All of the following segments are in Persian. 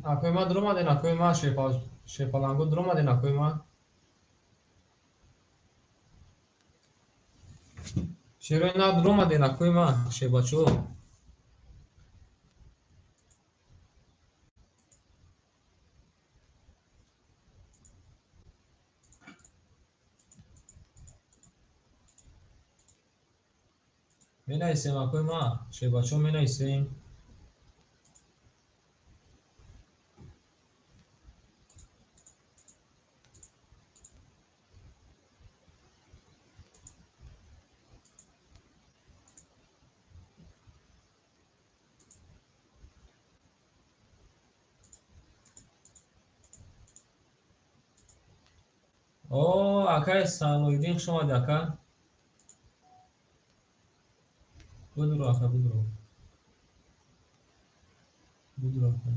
Акоима дромаден, акоима шепалангу дромаден, акоима. Шероина дромаден, акоима шебачо. Менайсем, акоима шебачо менайсем. О, акай Салоиддин хуш омадӣ, ака. Будуро, ака, будуро. Будуро, ака.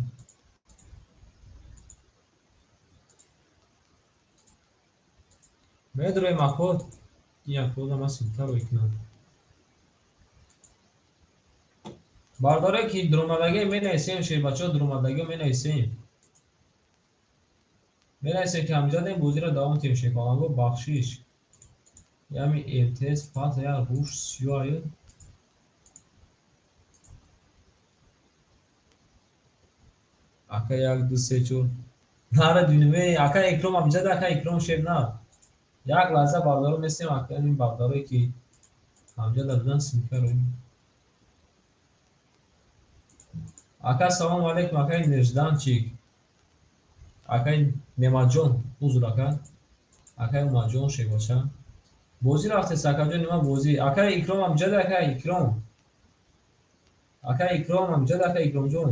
Медурои маход. Як худам аз синтаро икнам. Бардоре ки дромадаги менависем, шебачо дромадаги менависем. Менависем ки ҳамҷад ин бозиро давом тем шепалангу бахшиш. Ями МТС пат як руш сиёю. Ака як ду се чор. Нара дуниме ака икром ҳамҷад ака икром шеб на. Як лаҳза бардоро местем ака ин бардоре ки ҳамҷад абзан синкаро. Ака салому алейкум, акай Нежданчик. Акай Немаҷон, узр ака. Акай Умаҷон шебача. Бозӣ рафтест акаҷон, нима бозӣ? Акай икром амҷад акай икром. Акай икром амҷад акай икромҷон.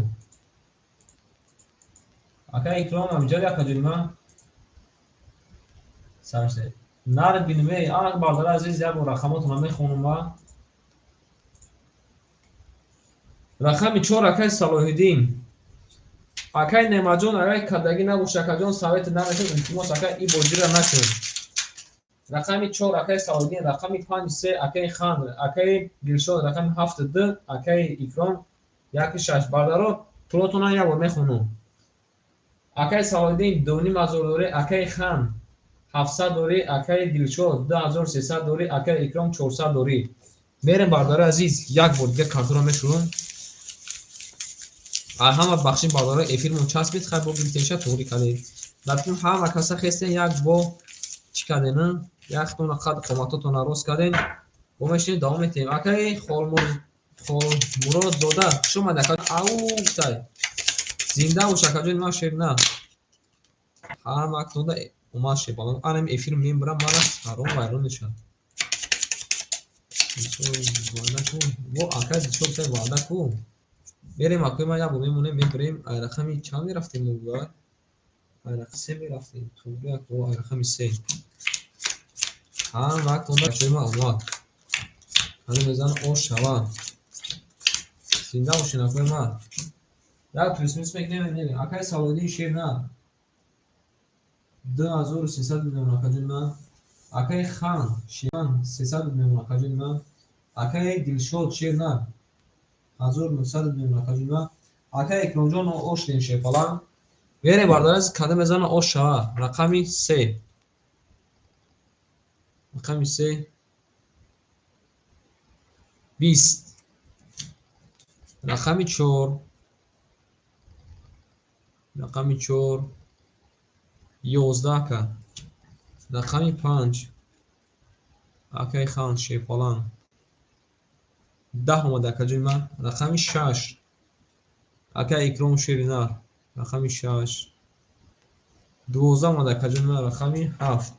Акай икром амҷад акаҷон, нима? Сарсе. Нар биниме, ак бардора азиз як бор рақамотона мехонум ва. Рақами 4 акай Салоҳиддин. Акай Немаҷон, акай кадагӣ набош, акаҷон совети намешад, илтимос акай и бозира накун. Рақами 4 акай Салоҳиддин, рақами 5 3 акай Хан, акай Дилшод, рақами 7 2 акай Икром, 1 6 бардаро пулотона як бор мехонум. Акай Салоҳиддин 2500 дори, акай Хан 700 дори, акай Дилшод 2300 дори, акай Икром 400 дори. Мерем бардора азиз, як бор дига картура мешурум. ҳама бахши бардора эфирмон часпид, хай бо бинтеша туғри кадед. Дар ҳама каса хестен як бо чӣ кадена, яхтона қад қоматотона рост каден. Бо мешинед давом метем. Акай Холмурод дода шума дакад аутай. Зинда бош акаҷон ма шеб на. Ҳама дода умад шебалан. Анам эфир мембрам мара саром вайрон мешад. Во акай дишоб тай ваъда ку. Берем акоима як бо мемонем мебирем. Айрақами чанд мерафтем мугар? Айрақи 3 мерафтем. Тугри ако айрақами 3. Ҳама вақтонда акоима омад. Ҳана мезан ош шава. Зинда бошин акоима. Як плюс-минус мекунем. Акай Салоҳиддин шеб на. 2300 миллион акаҷон на. Акай Хан шебан 300 миллион акаҷон на. Акай Дилшод шеб на. 1900 миллион акаҷон на. Акай Икромҷон ош дем шепалан. Вере бардораз када мезана ош шава. Рақами 3. Рақами 3 20. Рақами 4. Рақами 4 11 ака. Рақами 5 акай Хан шепалан 10 омада акаҷони ман. Рақами 6 акай Икром Шеринар. Рақами 6 12 омада акаҷони ман. Рақами 7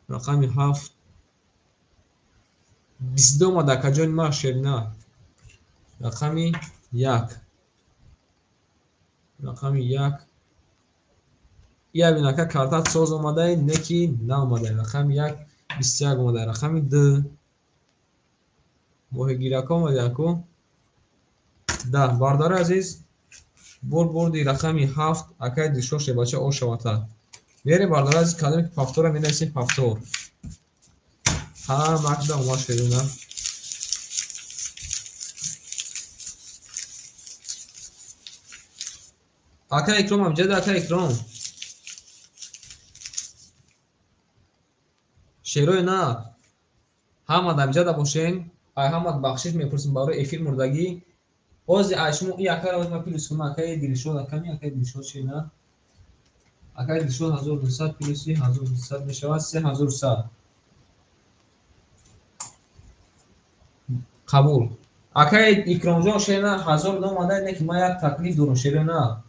рақами 7 22 омада акаҷони ман Шеринар. Рақами 1 рақами 1 я бинака картат соз омадай, неки наомадай. Рақами 1 21 омадай. Рақами 2 моҳигирака омадай аку. Да бардора азиз бурди рақами 7 акай Дилшод шебача ошавата. Вере бардора азиз кадами ки пафтора менависем пафтор. Ҳама акда омад шедуна. Ака Икром амҷад, ака Икром. Шерои на. Ҳамад амҷада бошен. Ай ҳамад бахшиш мепурсим барои эфир мурдагӣ. Ози ай шумо и акаро озма плюс кунам. Акаи Дилшод аками, акаи Дилшод шена. Акаи Дилшод 1900 плюси 1900 мешавад 3100. қабул. Акаи Икромҷон шена 1000 омадай не ки ман як таклиф дорам шерои на.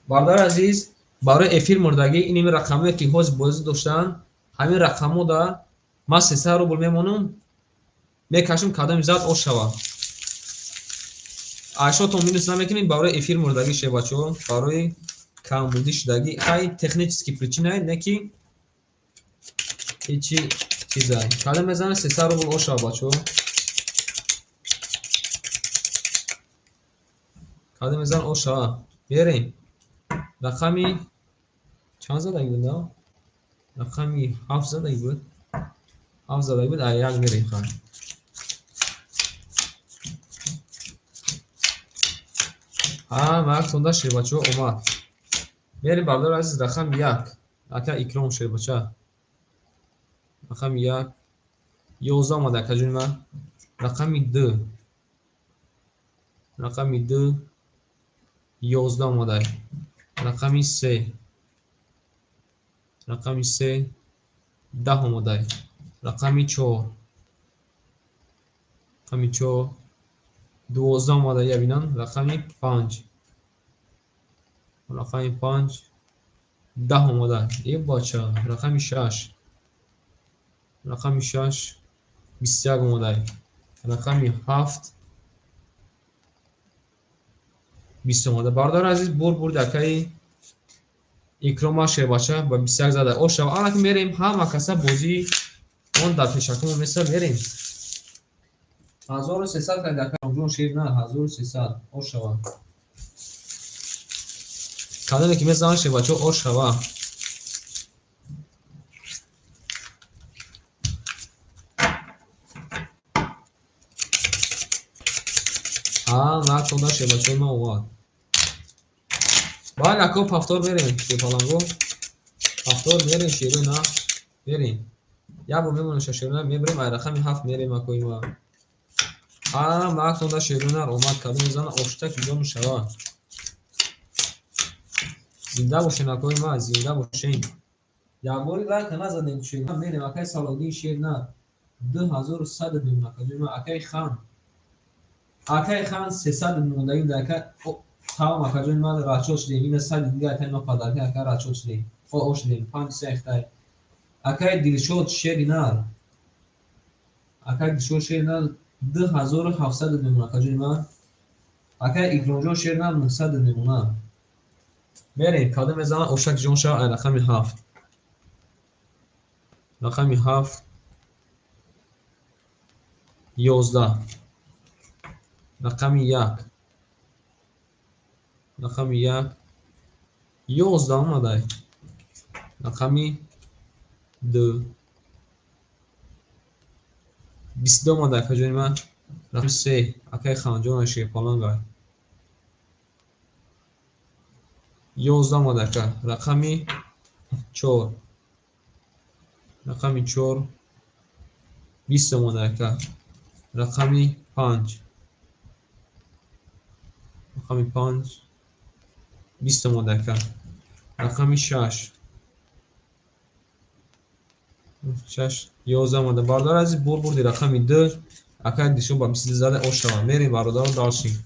Бародари азиз, барои эфир мурдагӣ иними рақамое ки ҳози бозӣ доштанд, ҳамин рақамода ман 300 рубл мемонам. Мекашем кадоми зад ош шава. Ашотон минус намекунем барои эфир мурдагӣ ше бачаҳо, барои камбудӣ шудагӣ. Ай технически причинаи не ки ҳечи чизай. Кадом мезанам 300 рубл ош шава бачаҳо. Кадом мезанам ош шава. Берем. Рақами чанд задаги буд, на? Рақами 7 задаги буд. 7 задаги буд. Ай як мерем хай. Мак тонда шербачаҳо омад. Мерем бардор азиз рақами 1. Ака Икром шербача. Рақами 1 11 омада акаҷони ман. Рақами 2. Рақами 2 11 омада. Рақами 3. Рақами 3 10 омада. Рақами 4. Рақами 4 12 омада ябинан. Рақами 5. Рақами 5 10 омада. Е бача. Рақами 6. Рақами 6 21 омада. Рақами 7 20 омада. Бардор азиз бурд акаи Икрома шербача ба 21 зада ош шава. Ана ки мерем ҳама каса бозӣ он дар пешакумо меса мерем. 1300 кади ака ҷон шер на 1300 ош шава. Кадоме ки мезанам шербачаҳо ош шава. Мак тонда шербачаҳои ман омад. Бале ако пафтор мерем шефаланго. Пафтор мерем шерои на. Мерем. Як бор мемонем шерои на мебарем. Ай рақами 7 мерем акои ма. Мак тонда шерои на омад. Кадом мезанам оштак ҷон шава. Зинда бошен акои ма, зинда бошен. Ягбори лайка назадем шер на мерем. Акаи Салоддин шер на 2100 мемон акаҷони ма. Акаи Хан. Акаи Хан 300 мемондаги дака тамом акаҷони ман рачот шудем. Ина сади дига акаи ма падарка ака рачот шудем. Ош шудем 5 сехтай. Акаи Дилшод шери нар. Акаи Дилшод шери нар 2700 мемон акаҷони ман. Акаи Икромҷон шери нар 900 мемона. Мерем кадом мезанам ошак ҷон шава. Ай рақами 7. Рақами 7 11. Рақами 1. Рақами 1 11 омадай. Рақами 2 22 омадай акаҷони ман. Рақами 3 акаи Ханҷон шерпалангай 11 омадай ака. Рақами 4. Рақами 4 20 омадай ака. Рақами 5. Рақами 5 20 омадай ака. Рақами 6. 6 11 омадай. Бардор азиз бурди рақами 2. Акаи Дилшод ба 20 зада ош шава. Мерем бародаро далшин.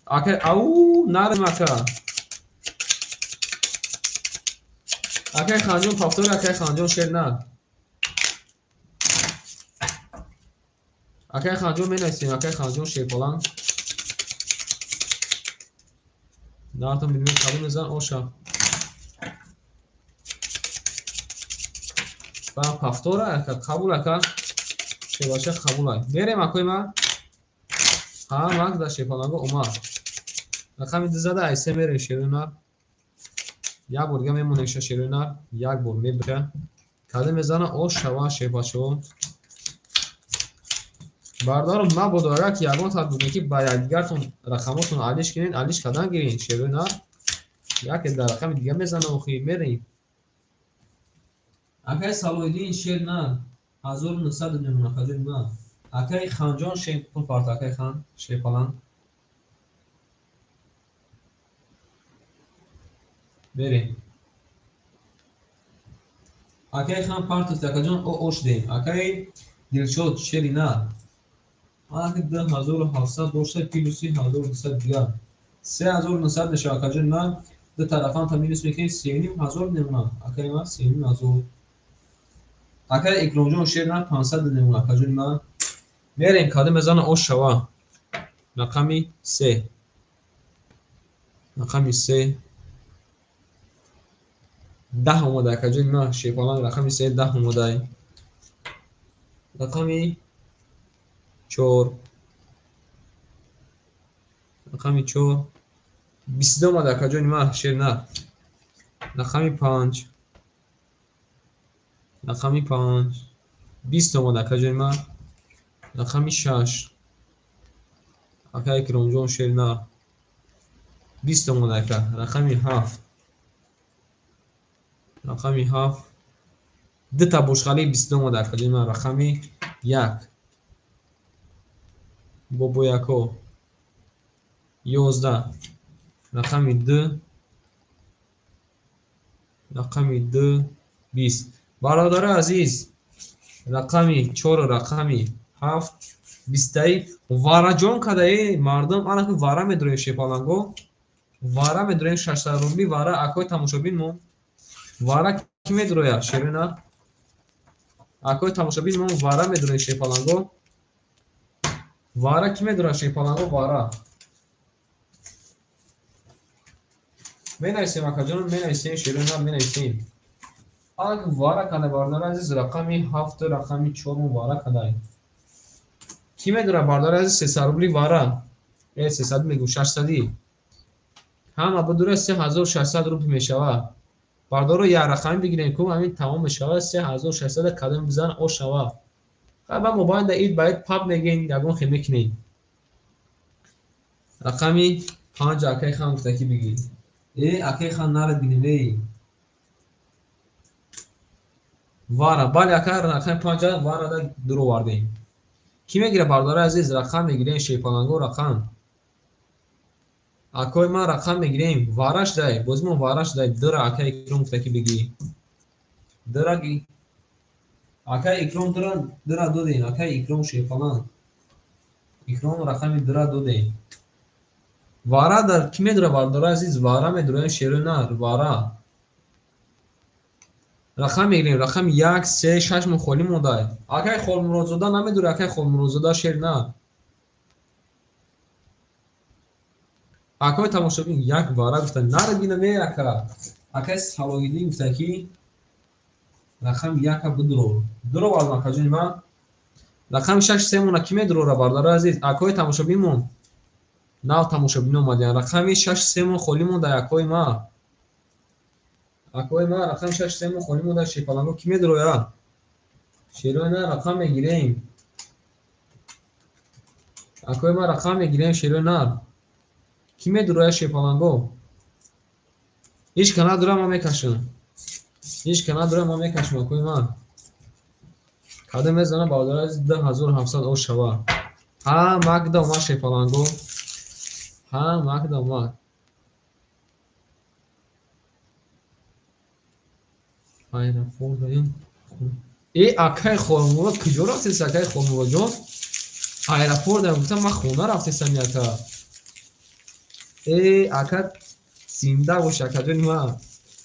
Акаи ау нарем ака. Акаи Ханҷон пафтори акаи Ханҷон шер на. Акаи Ханҷон менависем. Акаи Ханҷон шерпалан. Наатон бидмем кадом мезан оша. Ба пафтора ака қабул ака. Шербача қабул ай. Мерем акои ма. Мак да шерпаланго омад. Рақами 2 зада ай 3 мерем шерои нар. Як бор дига мемонем шерои нар. Як бор мебиша. Кадом мезанам ош шава шербачаҳо. бардору мабодо агар ки ягон татбиқе ки ба якдигартон рақамотон алиш кунед алиш кардан гиред шерӯ на яке дар рақами дига мезана охи мерем акай салоҳиддин шер на 1900 каҷои на акай ханҷон шепун парт акай хан шепалан берем акай хан парту такаҷон ош дем акай дилшод шери на ак 10700 дошта плюси 1200 дига 3900 мешава акаҷон на ду тарафан та минус мекунем 3500 мемона акай ма 3500 акай икромҷон шер на 500 мемона акаҷон на мерем каду мезана ош шава рақами 3 рақами 3 10 омода акаҷои ма шепалан рақами 3 10 омодай рақами 4 рақами 4 20 омода акаҷои ма шер на рақами 5 рақами 5 20 омода акаҷои ма рақами 6 акай икромҷон шер на 20 омода ака рақами 7 рақами 7 дута бошхали 20 омода акаҷои ма рақами 1 бобо яко 11 рақами 2 рақами 2 20 бародари азиз рақами 4 рақами 7 20 вараҷон кадаи мардум анаки вара медурем шепаланго вара медурем 600 рубли вара акои тамошобин мо вара ки медуроя шерина акои тамошобин мо вара медурем шепаланго вара ки медура шепаланго вара менависем акаҷон менависем шерина менависем ак вара када бардари азиз рақами 7 рақами 4 мо вара кадай ки медура бардари азиз 300 рубли вара 300 мегӯ 600 ҳама будура 3600 рубли мешава бардоро як рақами бигирем ку ҳамин тамом мешава 3600 кадом бизан ош шава хаба мобайда ид ба ид паб мегин ягон хел мекунем рақами 5 акай хан гуфта ки бигир акай хан нара бинем вара бале акай рақами 5 вара да дуро вардем ки мегира бардори азиз рақам мегирем шепаланго рақам акои ма рақам мегирем вараш дай боз мо вараш дай дыра акай икром гуфта ки биги дыраги акай икром дыра додем акай икром шепалан икром рақами дыра додем вара дар ки медура бардори азиз вара медураем шеру нар вара рақам мегирем рақами 1 3 6 мо холӣ мондай акай холмуродзода намедура акай холмуродзода шер на акои тамошобин як вара гуфта нара бинаме ака акай салоҳиддин гуфта ки рақами 1 дуро вардан акаҷони ма рақами 6 3 мона ки медурора бардори азиз акои тамошобин мон нав тамошобин омадиан рақами 6 3 мон холӣ мондай акои ма рақами 6 3 мон холӣ мондай шепаланго ки медуроя шерои на рақам мегирем акои ма рақам мегирем шерои нар ки медуроя шепаланго ишка надура ма мекашам ишка надура ма мекашам акои ма када мезана бардори азиз 10700 ош шава ҳа макда омад шепаланго ҳа макда омад акай холмурод куҷо рафтеса акай холмуродҷон аэропорт гуфтам ман хона рафтесам яка ака зинда бош акаҷони ма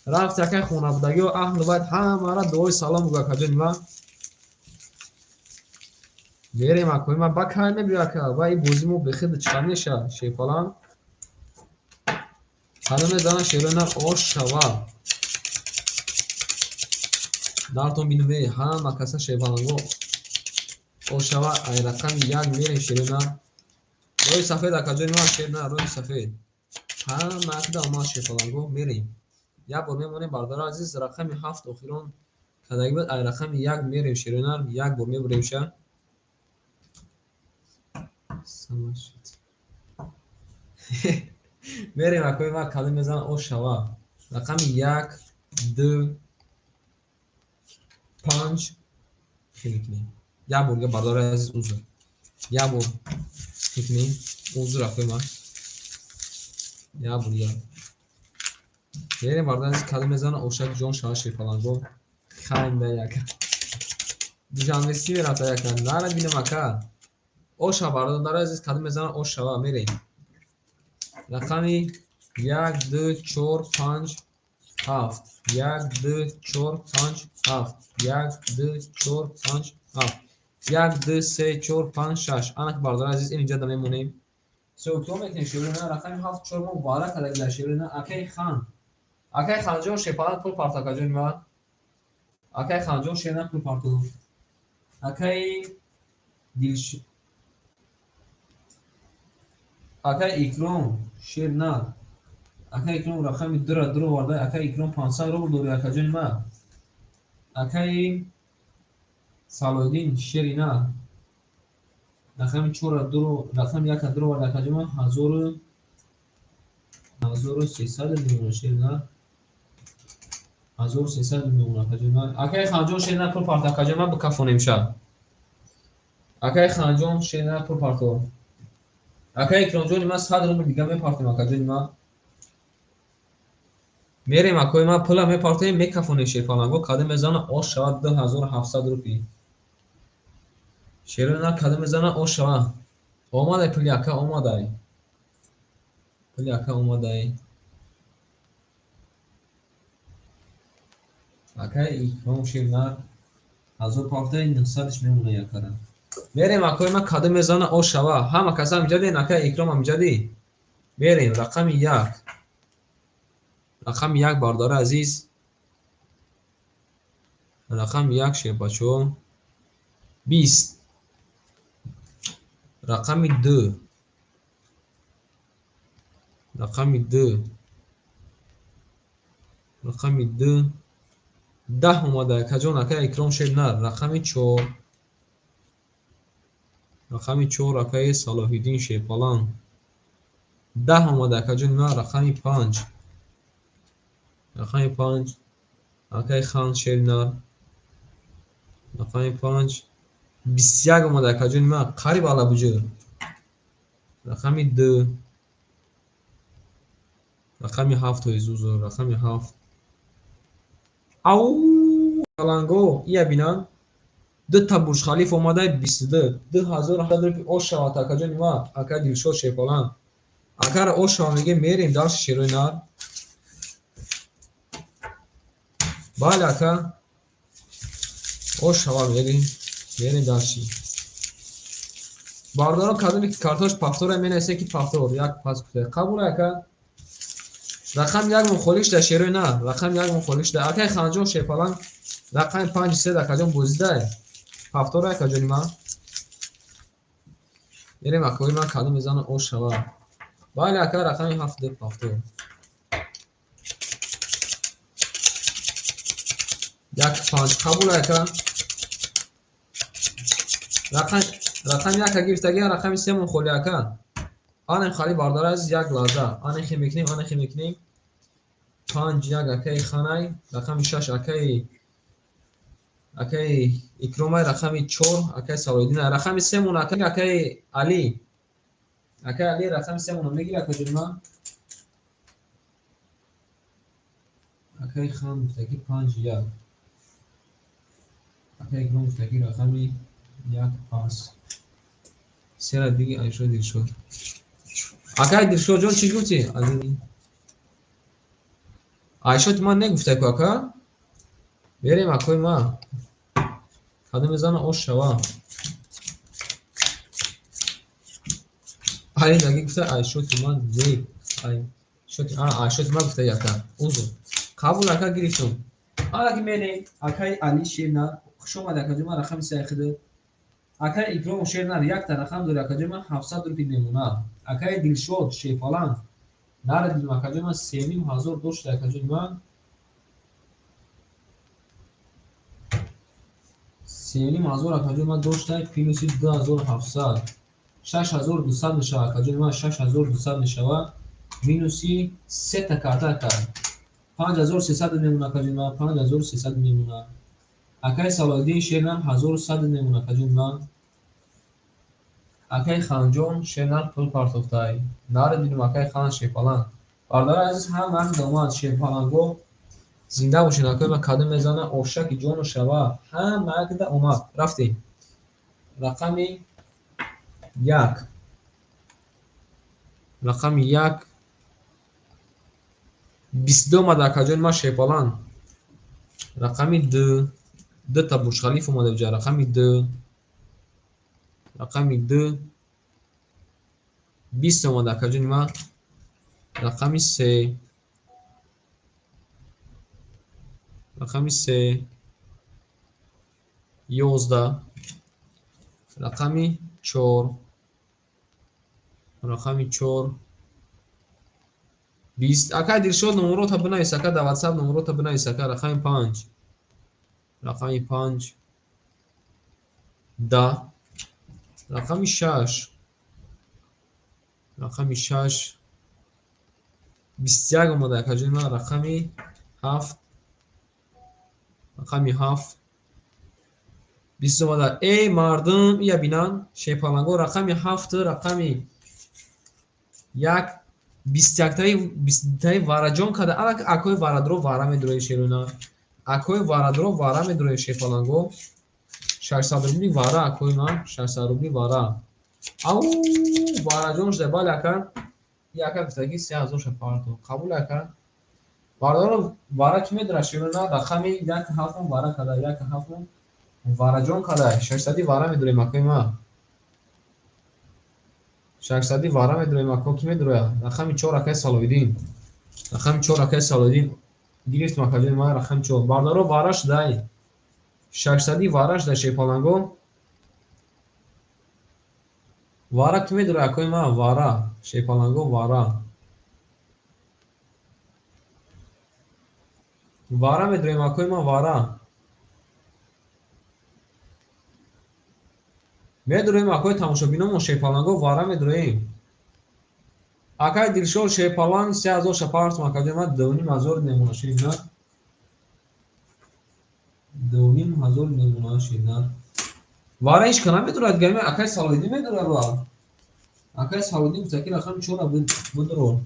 рафти акай хона будагио аҳлу байт ҳамара дуои салом гӯ акаҷони ма мерем акои ма бакай мебиё ака ва и бози мо бехед чиқар меша шепалан ҳада мезана шерои нар ош шава нартон бинуме ҳама каса шепаланго ош шава ай рақами 1 мерем шерои нар рои сафед акаҷони ма шер на рои сафед ҳама акда омад шепаланго мерем як бор мемонем бардори азиз рақами 7 охирон кадаги буд ай рақами 1 мерем шерои нар як бор мебуремша Самашит. Мерим акои ма калим мезанам о шава. Рақами 1, 2, 5 хеле кунем. Як борга бардори азиз узр. Як бор мекунем. Узр акои ма. Як бор як. Мерим бардори азиз калим мезанам ошак ҷон шава шефаланго. Хайнда яка. Диҷанвести мерата яка. Нара бинам ака. о шава бардори азиз калим мезанам о шава мерем. Рақами 1, 2, 4, 5, 7. 1, 2, 4, 5, 7. 1, 2, 4, 5, 7. 1, 2, 3, 4, 5, 6. Анак бардор азиз инҷа да мемонем. Сӯктом мекунем шеврина рақами 7, 4 мо бара кадагила шеврина акай хан. Акай ханҷон шепалат пул партакаҷон ва. Акай ханҷон шеврина пул парту. Акай дилш. Акай икром шеврина. Акай икром рақами 2 2 варда акай икром 500 рубл дори акаҷони ма. Акай Салоиддин шерина рақами 4 2 рақами 1 2 варда акаҷони ма 1300 миллион шерина 1300 миллион акаҷони ма. Акай ханҷон шерина пул парта акаҷони ма бикафонем ша. Акай ханҷон шерина пул парто. Акай икромҷони ма 100 рубл дига мепартем акаҷони ма. Мерем акои ма пула мепартем мекафонем шефаланго кадим мезана ош шава 2700 рупи. Шерина кадим мезана ош шава. Омадай пули ака омадай. Пули ака омадай. Акай икром шерина 1000 партай 900 мемона якара. Мерем акои ма кадим мезана ош шава. Ҳама каса миҷадин акай икром миҷади. Мерем рақами 1. Рақами 1 бардори азиз. Рақами 1 шебачо 20. Рақами 2. Рақами 2. Рақами 2. 10 омада каҷон акай икром шебнар. Рақами 4. Рақами 4 акай Салоҳиддин шепалан. 10 омада каҷони ма. Рақами 5. Рақами 5 акай хан шебнар. Рақами 5 21 омада каҷони ма. Қариб алабуҷӯ. Рақами 2. Рақами 7 изузу. Рақами 7. Ау аланго ия бинан. 2 та Бурж Халиф омадай 22. 2700 рупи ош шава акаҷони ма. Акай Дилшод шефалан. Агар ош шава мегем мерем дарси шерои нар. Бале ака. ош шава мерем дарши. Бардоро кадами картош пафтора менесе ки пафтор як пас куте. Қабул ака. Рақам 1 мухолиш да шерои нар. Рақам 1 мухолиш да акай ханҷон шефалан. Рақами 5 3 да каҷон бузидай. Пафтора акаҷони ма. Мерем акои ма кадам мезанам ош шава. Бале ака рақами 7 да пафтор. як 5 қабул ака. рақам 1 гирифтаги рақами 3 мухоли ака. Анем хали бардора аз як лаза. Анехи мекунем 5 1 акай ханай. Рақами 6 акай икромай. Рақами 4 акай Салоиддин. Рақами 3 мун акай Али. Акай Али рақами 3 мун мегира акаҷони ма. акай хан таки 5 1. акай икром таки рақами 1 5. сера диги Айшо Дилшод. акай Дилшод ҷон чӣ гуфтӣ? Айшот ман негуфтай ку ака. Берем акои ма. Кадом мезана ош шава. ай даги гуфта Айшоти ман не. Айшоти ман гуфта яка. Узр. Қабул ака гирифтум. Ҳала ки менем акай Али шерна хуш омад акаҷои ма рақами 3 хиди. акай икром шернар як та рақам дори акаҷои ма 700 рупи мемонад. акай Дилшод шефалан наре дидум акаҷои ма 3500 дошта акаҷои ма. 3500 акаҷои ма дошта плюси 2700 6200 میشود. کجا ما 6200 میشود مینوسی 3 تا کارتا کرد 5300 میمونه. کجا ما 5300 میمونه. اکای سالادین شیرنم 1100 میمونه. کجا ما اکای خانجون شیرنم پول کارتوفتای نار دیدم. اکای خان شیپالان باردار عزیز هم من دوماد شیپالانگو زنده باشین. اکای ما کادم میزنه اوشک جون و شوا هم مرد اومد رفتیم. رقمی یک رقم یک 22 اومده. کجا ما شیپالان رقمی دو تا برج خلیفه اومده بجا. رقمی دو 20 اومده. کجا ما رقمی سه 11 رقمی 4 20 اکا دیر شد. نمرو تا بنویس اکا در واتساپ نمرو تا بنویس اکا. رقمی 5 10 رقمی 6 21 اومده. کجا ما رقمی 7 20 اومده. ای مردم یا بینان شیپالانگو رقمی 7 رقمی 1 21 تای وارجون کده. الک اکوی وارادرو وارا میدروی شیرونا. اکوی وارادرو وارا میدروی شیپالانگو 600 روبلی وارا. اکوی ما 600 روبلی وارا. او وارجون شده بالا اکن یکا بستگی 3000 شپارتو قبول اکن. واردارو وارا کی میدره شیرونا. رقمی 1 7 وارا کده. 1 7 وارجون کده 600 وارا میدروی مکوی ما 600 وارا میدروی مکو کی میدروی. رقمی 4 اکای سالودین گرفت مکاجون ما. رقم 4 باردارو واراش دای 600 واراش دای شیپالانگو وارا کی میدروی اکوی ما وارا شیپالانگو وارا میدروی مکوی ما وارا میدرویم. اکوی تماشابینمون شیپالانگو وارا میدرویم. اکای دیلشور شیپالان 3000 شپارت مکاجون ما 2500 نمونه شیدنا 2500 نمونه شیدنا وارا هیچ کنم میدرود گرمی. اکای سالودی میدره رو اکای سالودی متکی رقم 4 بدرو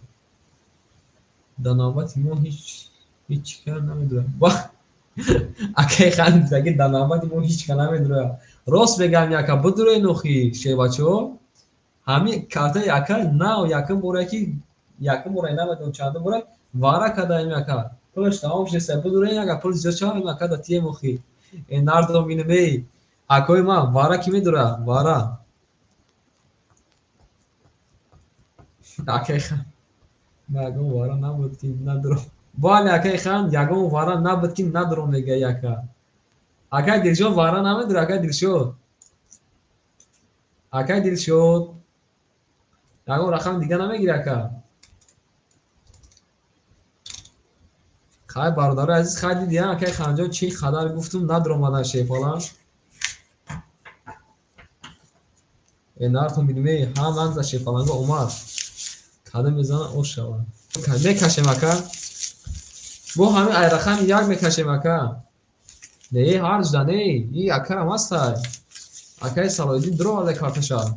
دنابت مو هیچ کار نمیدره. اکای خان متکی دنابت مو هیچ کار نمیدره. راست بگم یکا بدره نوخی شیباچو همین کارتا یکا نه یکم بورکی یکم بورای نمیدونم چند بورای وارا کدایم یکا پولش تمام شده سه بدره یکا پول زیاد چهار یکا دا تیه مخی این نردو مینمی اکوی ما وارا کی میدره وارا اکای خان نگم وارا نبود که ندرو بالا اکای خان یگم وارا نبود که ندرو میگه یکا اکای دلشو وارا نمیدره. اکای دلشو یگم رقم دیگه نمیگیره که خیلی برادر عزیز خیلی دیدن اکای خانجان چی خبر گفتم ندرو مادن شیپالان این نارتون بیدومی هم انزا شیپالانگو اومد کدم میزنه او شوان میکشیم اکا بو همین ای رقم یک میکشیم اکا نه هرج ده نه ای اکا هم هستای اکای سالویدی درو آده کارتشا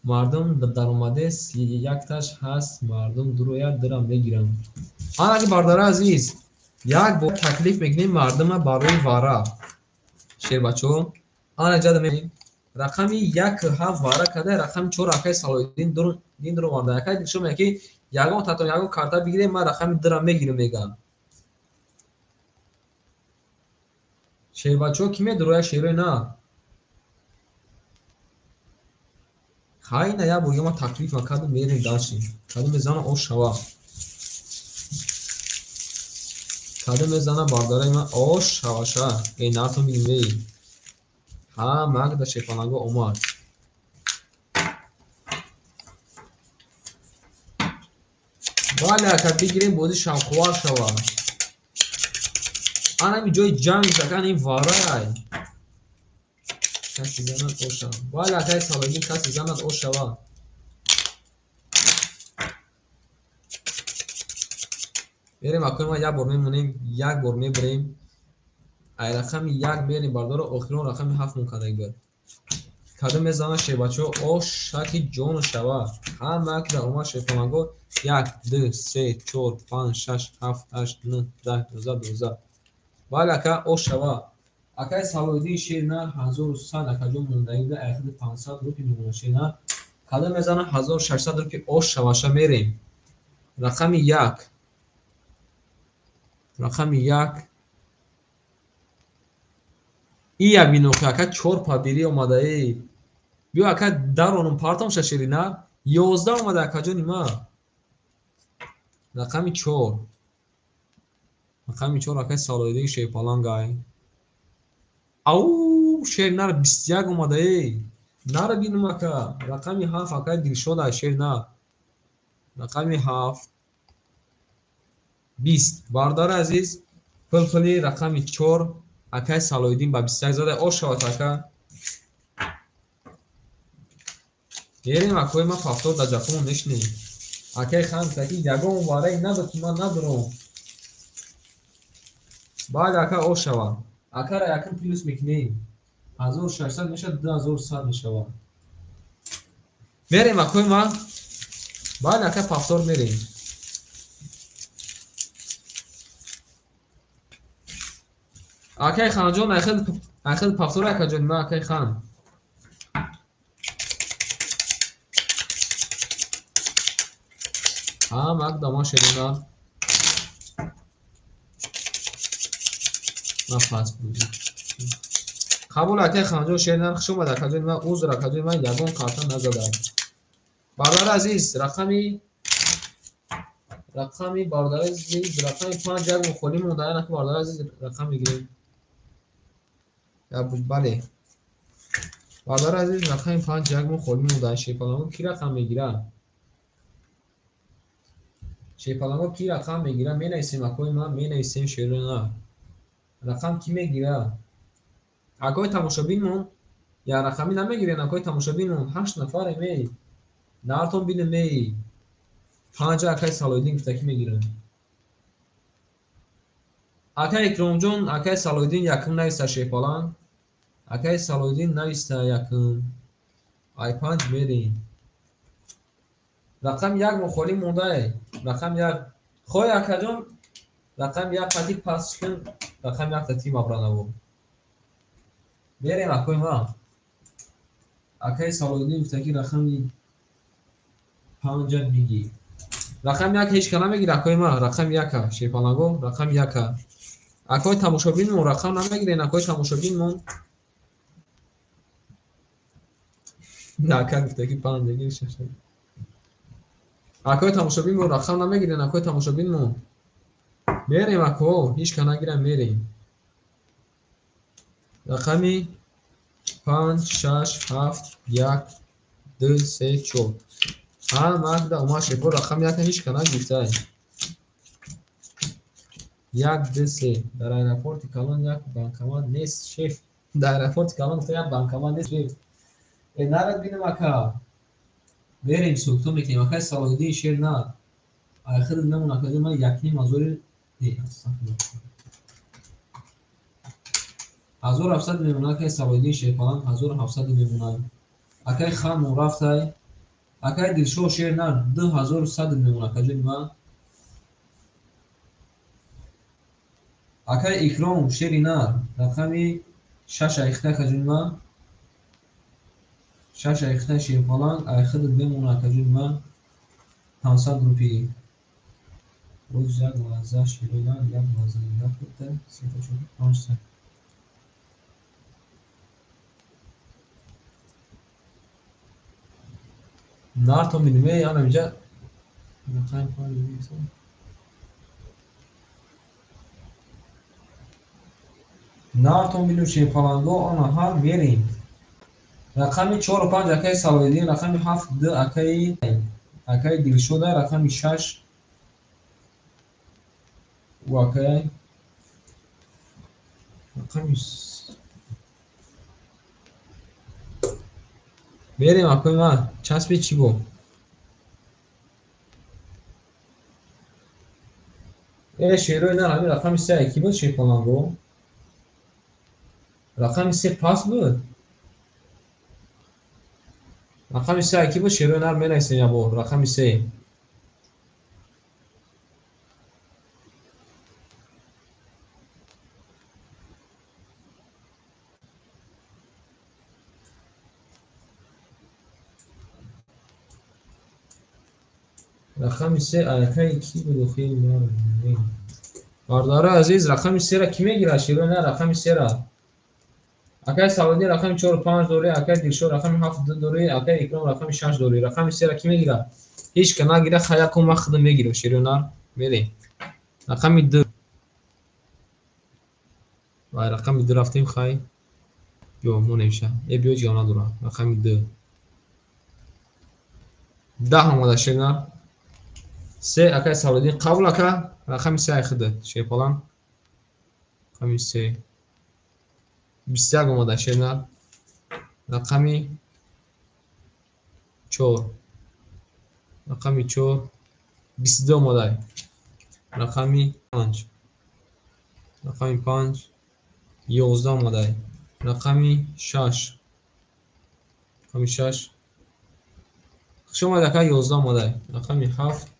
مردم در اومده 31 تاش هست. مردم درو یک درم بگیرم. آن اگه باردار عزیز یک با تکلیف میگنیم مردم باروی وارا شیر بچو آن اجازه میگیم رقمی 1 7 وارا کده. رقم 4 اکای سالویدین درو مانده اکای دیشو میگه یگم تاتون یگم کارتا بگیره من رقم درم میگیرم میگم شیر بچو کی میدروه شیروی نه خیلی نه یا بگیم ما تکلیف کدوم میریم داشتیم کدوم میزنه او شوا کدوم میزنه بارداره من او شوا این ناتو میگیم ها مگ دا شیپالانگو اومد بالا اکا بگیریم بودی شمخوار شوا анами ҷои ҷанг шакан ин варай каси занад о шава вале акаи Салоҳиддин каси занад о шава мерем акои ма як бор мемонем як бор мебарем ай рақами як мерем бардора охирон рақами 7 мумкадаги бер кадо мезанад шебачо о шаки ҷону шава ҳама як дар омад шефонанго 1 2 3 4 5 6 7 8 9 10 11 12 вале ака о шава акаи Салоҳиддин ширна 1100 акаҷо мондаги буда айхиди 500 рупи мемона ширна кадо мезанад 1600 рупи о шаваша мерем рақами 1 рақами 1 и як биноқи ака 4 пабири омадаи биё ака даронум партамша ширина 11 омада акаҷо нима рақами 4 рақами 4 акаи Салоҳиддин шепалангай ау шернар 21 омадаи нара бинум ака рақами 7 акаи Дилшода шерна рақами 7 20 бардори азиз пилпили рақами 4 акаи Салоҳиддин ба 21 зада о шавад ака мерем акои ма пафтор да ҷакумо мешинем акаи хан таки ягон вараи надо ки ман надорам баъд ака о шавад акара якин плюс мекунем 1600 мешавад 2100 мешавад мерем акои ма баъд ака пафтор мерем акаи ханҷон айхел пафтор акаҷон ма акаи хан ҳамак дама шерина нафас буди қабул акаи ханҷон шерина хушумад акаҷон ма узр акаҷон ма ягон қарта назадам бардори азиз рақами бардори азиз рақами 5 як мухоли мондаан ака бардори азиз рақам мегирем бале бардори азиз рақами 5 як мухоли мондаан шепаланго ки рақам мегира шепаланго ки рақам мегира менависем акои ма менависем шерина рақам ки мегира акои тамошобинмон я рақами намегирен акои тамошобинмон 8 нафаре мей нартон бинем мей 5 акаи Салоҳиддин гуфта ки мегирам акаи Икромҷон акаи Салоҳиддин якум нависта шепалан акаи Салоҳиддин нависта якум ай 5 мерем рақам 1 мухоли мондае рақам 1 хоҳ акаҷон рақам 1 пати пас кун рақам 1 тати мабранаво мерем акои ма акаи Салоҳиддин гуфта ки рақами 5 мегӣ рақам 1 ҳеҷ кана мегира акои ма рақам 1 шепаланго рақам 1 акои тамошобинмон рақам намегирен акои тамошобинмон ака гуфта ки 5 мегир шаша акои тамошобинмон рақам намегирен акои тамошобинмон мерем ако ҳеҷ кана гирам мерем рақами 5 6 7 1 2 3 4 ҳамак да омад шепо рақам 1 ҳеҷ кана гирифтай 1 2 3 дар аэропорти Калон як банкомат нест шеф дар аэропорти Калон гуфта як банкомат нест шеф нарад бинам ака мерем сӯхто мекунем акаи Салоҳиддин шер на айхир намон акаи ма якним ҳазори 1700 мемонад акаи Салоҳиддин шерпалан 1700 мемонад акаи ханмон рафтай акаи Дилшод шер на 2100 мемонад акаҷо нима акаи Икром шери на рақами 6 айхта акаҷо нима 6 айхта шерпалан айхир мемонад акаҷо нима 500 рупи روز یک لحظه شیرینان یک لحظه نگاه کرده 3 تا 4 5 تا نار تو میدیمه یا نمیجا نخواهیم پایی بیسیم نار تو میدیم شیر پلانگو آنها ها میریم رقمی 4 و 5 اکای Салоҳиддин رقمی 7 2 اکای Дилшода رقمی 6 و اکای رقم بریم اکوی ما چسبی چی بو شیروی نه همین رقم 3 کی بود شیپالان بو رقم 3 پاس بود رقم 3 کی بود شیروی نه می‌نویسیم یا بو رقم 3 رقم 3 الکی کی بود خیلی نمی‌دونم باردار عزیز رقم 3 را کی میگیره شیروی نه رقم 3 را اکای سعودی رقم 4 و 5 دوره اکای دیلشو رقم 7 دوره اکای اکرام رقم 6 دوره رقم 3 را کی میگیره هیچ که نگیره خیا کم وقت میگیره شیروی نه میری رقم 2 و رقم 2 رفتیم خای جو مو نمیشه ای بیو جانا دورا رقم 2 ده اومده شیروی سه اکای سعودی قبول اکا رقم 3 خده شیپالان رقم 3 21 اومده شیروی رقم 4 رقم 4 22 اومده رقم 5 رقم 5 11 اومده رقم 6 رقم 6 شما دکا 11 اومده رقم 7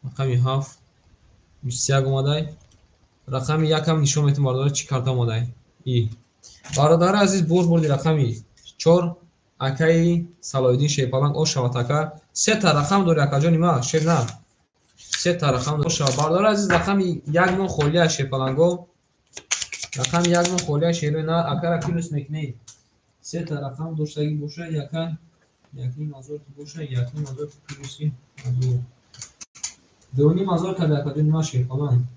رقم 7 21 اومده رقم 1 هم نشون میتیم باردار چی کارت اومده ای باردار عزیز بردی رقم 4 اکای سلایدین شیپالان او شواتاکا 3 تا رقم داره اکا جانی ما شیر نه 3 تا رقم داره شو باردار عزیز رقم 1 مون خولیه شیپالانگو رقم 1 مون خولیه شیر نه اکا را کیلوس میکنی 3 تا رقم داشتگی باشه یکا یکی مازور باشه یکی مازور کیلوسی مازور دونی مازور کرده اکا جانی ما شیپالان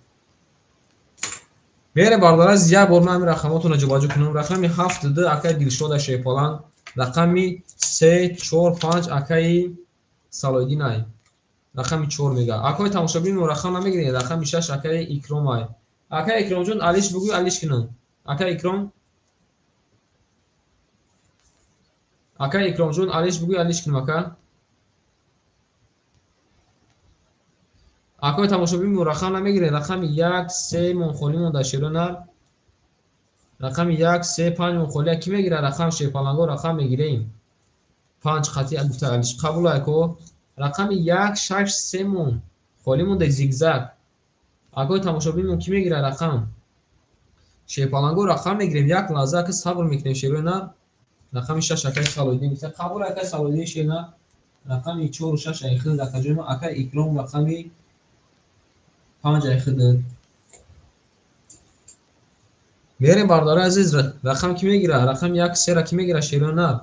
میره باردار از یک بار من رقماتون رو جابجا کنم رقم 7 2 اکای دیلشود شیپالان رقم 3 4 5 اکای سلایدین ای رقم 4 میگه اکای تماشابین رقم نمیگیره رقم 6 اکای اکرام ای اکای اکرام جون علیش بگو علیش کنن اکای اکرام جون علیش بگو علیش کنم اکای تماشابین رقم نمیگیره رقم 1 3 منخولی مونده شیرونر رقم 1 3 5 منخولی کی میگیره رقم شیپالانگو رقم میگیریم 5 خطی گفته علیش قبول اکو رقم 1 6 3 مون خالی مونده زیگزاگ اکای تماشابین کی میگیره رقم شیپالانگو رقم میگیریم یک لحظه که صبر میکنیم شیرونر رقم 6 اکای سالودی میشه قبول اکای سالودی شیرونر رقم 4 و 6 ایخد اکاجون اکای اکرام رقم 5 ایخد میریم باردار عزیز رقم کی میگیره رقم 1 3 را کی میگیره شیرونر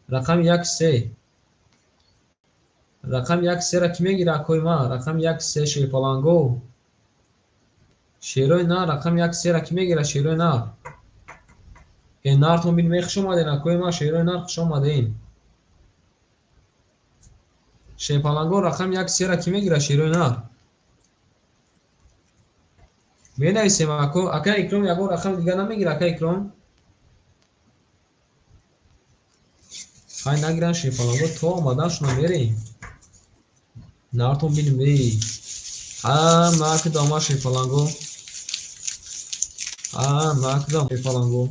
رقم 1 3 رقم 1 3 را کی میگیره اکای ما رقم 1 3 شیپالانگو شیروی نه رقم 1 3 را کی میگیره شیروی نه این نارتون بین میخش اومدین اکوی ما شیروی نار خوش اومدین شیپالانگو رقم 1 3 را کی میگیره شیروی نه می نویسیم اکو اکا اکرام یگو رقم دیگه نمیگیره اکا اکرام خواهی نگیرن شیپالانگو تو آمدن شنا میریم نارتون بین بی مارک داما شیپالانگو مارک داما شیپالانگو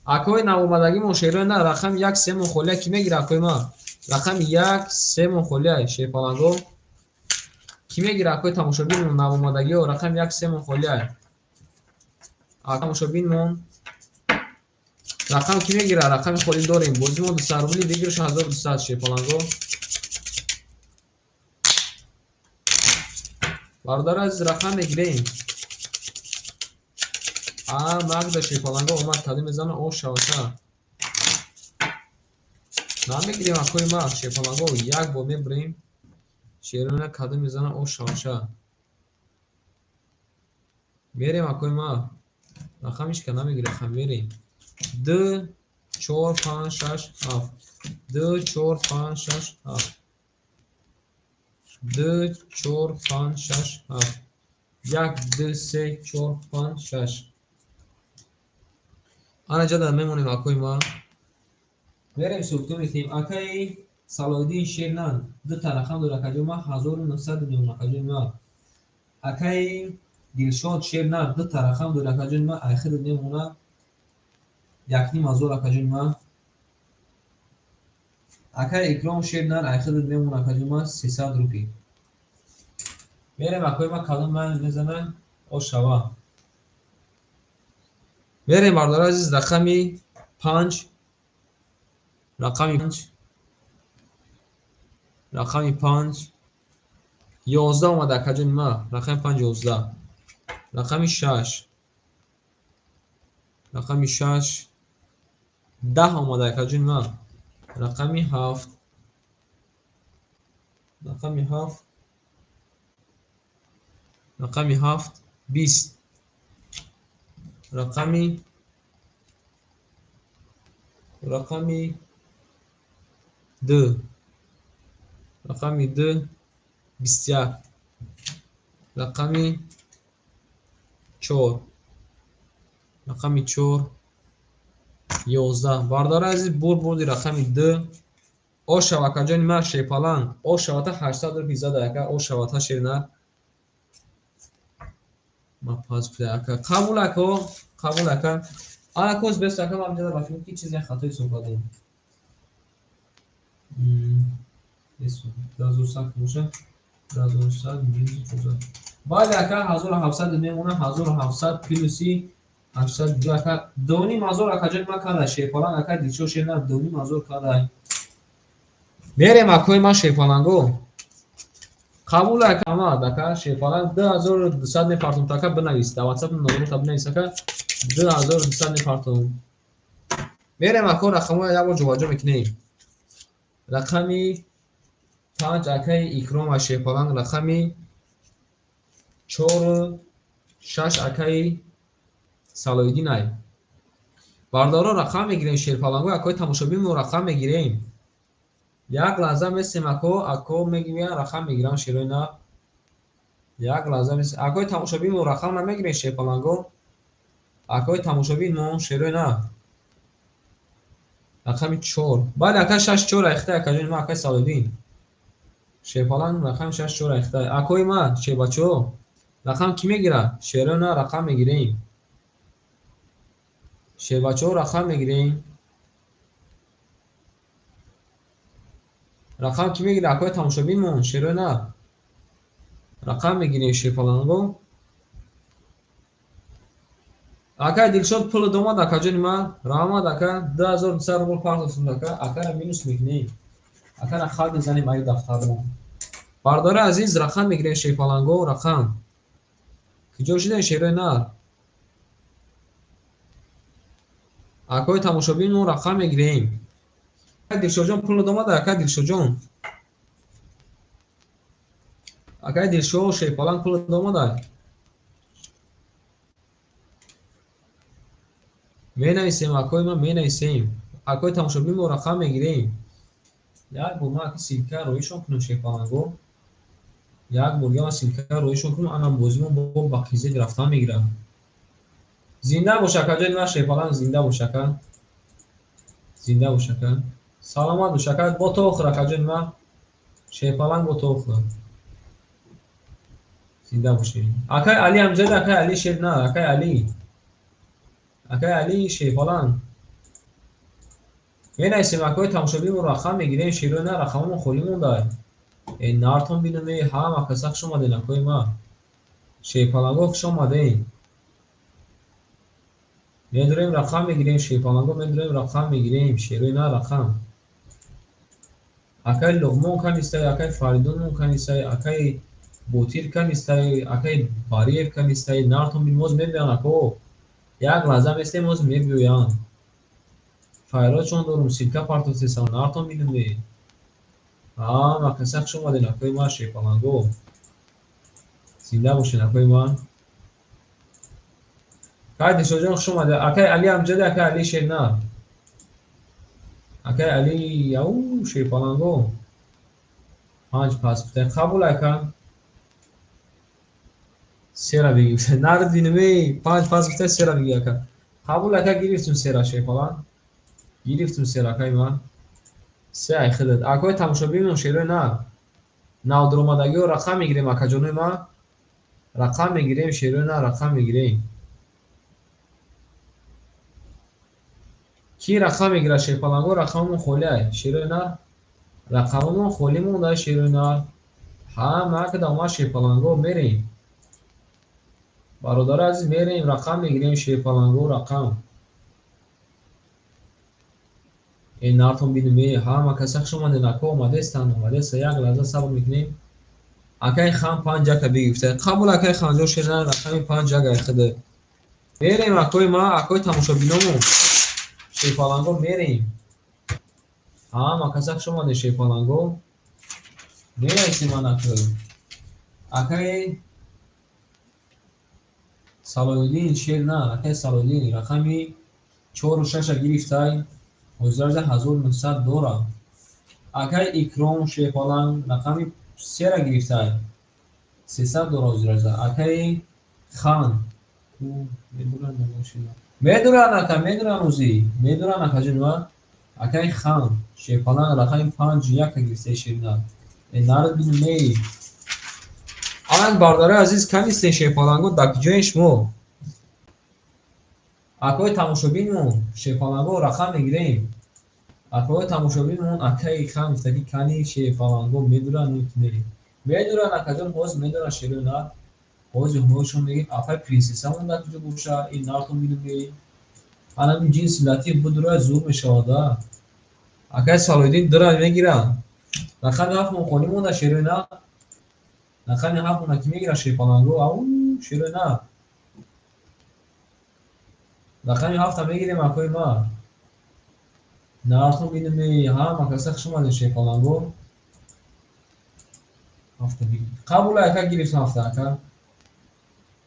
اکوی نو اومدگی مون شیروی نه رقم 1 3 مون خولیه کی میگیره اکوی ما رقم 1 3 مون خولیه شیپالانگو کی میگیره اکوی تماشابین مون نو اومدگی و رقم 1 3 مون خولیه اکا تماشابین مون رقم کی میگیره رقم خولی داریم بازی ما 200 روبلی بگیرش 1200 شیپالانگو باردار از رقم میگیریم مغز شیپالانگو اومد کدی میزنه او شاوشه نمیگیریم اکوی ما شیپالانگو یک با میبریم شیرونه کدی میزنه او شاوشه میریم اکوی ما رقمش که نمیگیره خم میریم 2 4 5 6 7 2 4 5 6 7 2 4 5 6 7 یک دو سه چهار پنج شش. آن جدا میمونیم اکوی ما. بریم سوکتو میتیم اکای صلاح‌الدین شیرنان دو تا رقم دو رقم ما 1900 رقم ما. اکای دلشاد شیرنان دو تا رقم دو رقم ما آخر میمونه یک نیم از رقم ما. اکای اکرام شیرنان آخر میمونه رقم ما 300 روپیه. بریم اکوی ما کدوم من میزنن او شوا. بریم بردار عزیز رقمی 5 رقمی 5 رقمی 5 11 اومده کجا ما رقم 5 11 رقمی 6 رقمی 6 10 اومده کجا ما رقمی 7 رقمی 7 رقمی 7 20 رقمی 2 رقمی 2 21 رقمی 4 رقمی 4 11 باردار عزیز بردی رقمی 2 او شبکه جان ما شیپالان او شبکه 800 روپیه زده اکا او شبکه شیرنه ما پاس بده اکا قبول اکا آن کوز بست اکا ما امجده باشیم که چیزی خطایی سنگادیم بسم دازور سخت موشه دازور سخت میزی خوزه باید اکا 1700 میمونه 1700 پیلوسی 800 دو اکا دونی مازور اکا جان ما کده شیپالان اکا دیچو شیرنه دونی مازور کده میریم اکوی ما شیپالانگو قبول اکما دکا شیپالان 2200 میپرتم تاکا بنویس در واتساپ نمبر تا بنویس اکا 2200 میپرتم میریم اکو رقمو یک بار جابجا میکنیم رقمی 5 اکای اکرام و شیپالان رقمی 4 6 اکای صلاح‌الدین ای باردارا رقم میگیریم شیپالانگو اکای تماشابین رقم میگیریم یک لحظه میسیم اکو میگیم رقم میگیرم شیروی نه یک لحظه میسیم اکای تماشابین رقم نمیگیریم شیپالانگو اکای تماشابین مون شیروی نه رقمی 4 بعد اکای 6 4 اخته اکای ما اکای صلاح‌الدین شیپالان رقم 6 4 اخته اکای ما شیباچو رقم کی میگیره شیروی نه رقم میگیریم شیباچو رقم میگیریم رقم کی میگیره اکای تماشابین مون شیروی نه رقم میگیریم شیپالانگو اکای دلشاد پول دوماد اکا جان ما راماد اکا 2200 روبل پرداختم اکا اکا را مینوس میکنیم اکا را خال میزنیم ای دفترمون باردار عزیز رقم میگیریم شیپالانگو رقم کجا شده شیروی نه اکای تماشابین مون رقم میگیریم دلشاد جان پول دوماد اکا دلشاد جان اکا دلشاد شیپالان پول دوماد می نویسیم اکای ما می نویسیم اکای تماشابین مون رقم میگیریم یک بار ما اکا سیلکه رویشون کنم شیپالانگو یک بار یا سیلکه رویشون کنم انا بازیمون با بخیزه گرفتن میگیرم زنده باشه کجای ما شیپالان زنده باشه زنده باشه سلامت باشه با تو اخرى کجای ما شیپالان با تو اخرى زنده باشه اکای علی امجد اکای علی شیر نه اکای علی شیپالان می نایسیم اکای تماشابیمون رقم میگیریم شیرو نه رقممون خولیمون داره این نارتون بینومی هم اکساق شما دین اکای ما شیپالانگو شما دین میدونیم رقم میگیریم شیپالانگو میدونیم رقم میگیریم شیروی نه رقم اکای لغمون کنیستای اکای فریدون کنیستای اکای بوتیر کنیستای اکای باریف کنیستای نارتون بین موز میبیان اکو یک لحظه میسته موز میبیان فایرات چون دارم سیلکا پارتو سیسان نارتون بینومی مکسق شما دین اکای ما شیپالانگو زنده باشین اکای ما کای دیشوجان شما ده اکای علی امجد اکای علی شیرنا اکای علی یاو شیپالانگو 5 پاس بده قبول اکا سه را بگیر نرد بینمی 5 پس گفته سه را بگیر اکا قبول اکا گرفتیم سه را شیپالا گرفتیم سه را اکای ما سه ای خدت اکای تماشا ببینم شیروی نه نودرومادگی و رقم میگیریم اکا جانوی ما رقم میگیریم شیروی نه رقم میگیریم کی رقم میگیره شیپالانگو رقممون خالی شیروی نه رقممون خالی مونده شیروی نه همه که دامه شیپالانگو میریم برادر عزیز میریم رقم میگیریم شیپالانگو رقم این نارتون بینیم همه کسک شما دنکو اومده استن اومده سه یک لحظه صبر میکنیم اکای خام 5 جگه بگیفته قبول اکای خام جو شیرن رقم 5 جگه خده میریم اکای ما اکای تماشا بینمون شیپالانگو میریم همه کسک شما ده شیپالانگو میریم من اکای سالودین شیر نه اکای سالودین رقمی 4 و 6 گرفته حضرت 1900 دورا اکای اکرام شیپالان رقمی 3 را گرفته 300 دورا حضرت اکای خان میدونن اکا میدونن اوزی میدونن اکا جنوان اکای خان شیپالان رقمی 5 یک گرفته شیرنا نارد بینو می آن بارداره عزیز کمی سه شیپالانگو دک جایش مو اکای تماشابینمون شیپالانگو رقم میگیریم اکای تماشابینمون اکای خان گفتگی کنی شیپالانگو میدونن میتونی میدونن اکا جان باز میدونن شیرنا باز هوشون میگیم اکای پرنسس همون دک جو بوشا این نارتون میدونی انا این جنس لطیف بود رو زور میشواده اکای سالودین درا میگیرن رقم هفت مخونی مونده شیرنا رقم هفت مونده که میگیرن شیپالانگو او شیرنا رقم هفت هم میگیریم اکای ما نارتون بینمی ها مکسخ شما ده شیپالانگو هفته بگیریم قبول اکا گیریم هفته اکا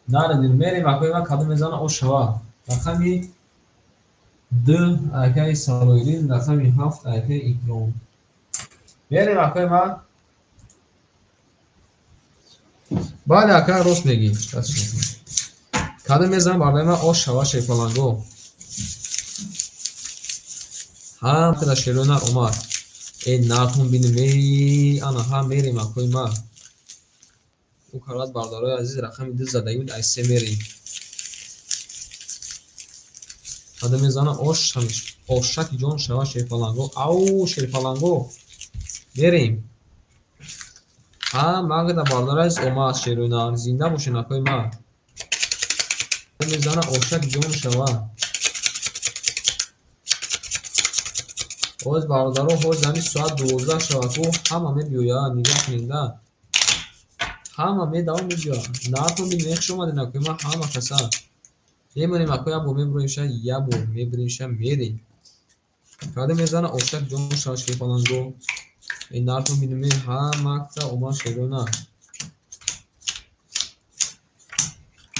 ناردیم میریم اکای ما کدوم میزانه او شوا رقمی دو اکای سالویدین رقمی هفت اکای اکرام میریم اکای ما بعد اکا روست میگیم کدوم میزانه بردای ما او شوا شیپالانگو هم خدا شیرونه اومد این نارتون بینمی انا هم میریم اکای ما او کارات باردارای عزیز رقمی دو زدگی بود ایسه میریم هذا میزانه اوش همیش اوشک جون شوا شیپالانگو او شیپالانگو میریم ها مگه باردار از اوما شیرونا زنده باشین اکای ما میزانه اوشک جون شوا اوز باردارو هو زنی ساعت 12 شوا کو همه میبیویا نگاه کننده همه میداو میبیا ناتون میخ شما دین اکای ما همه کسا میمونیم اکای ابو میبرویشه یا بو میبریشه میریم کاده میزانه اوشک جون شوا شیپالانگو این نارتون بینمی ها مکتا اوما شیرونا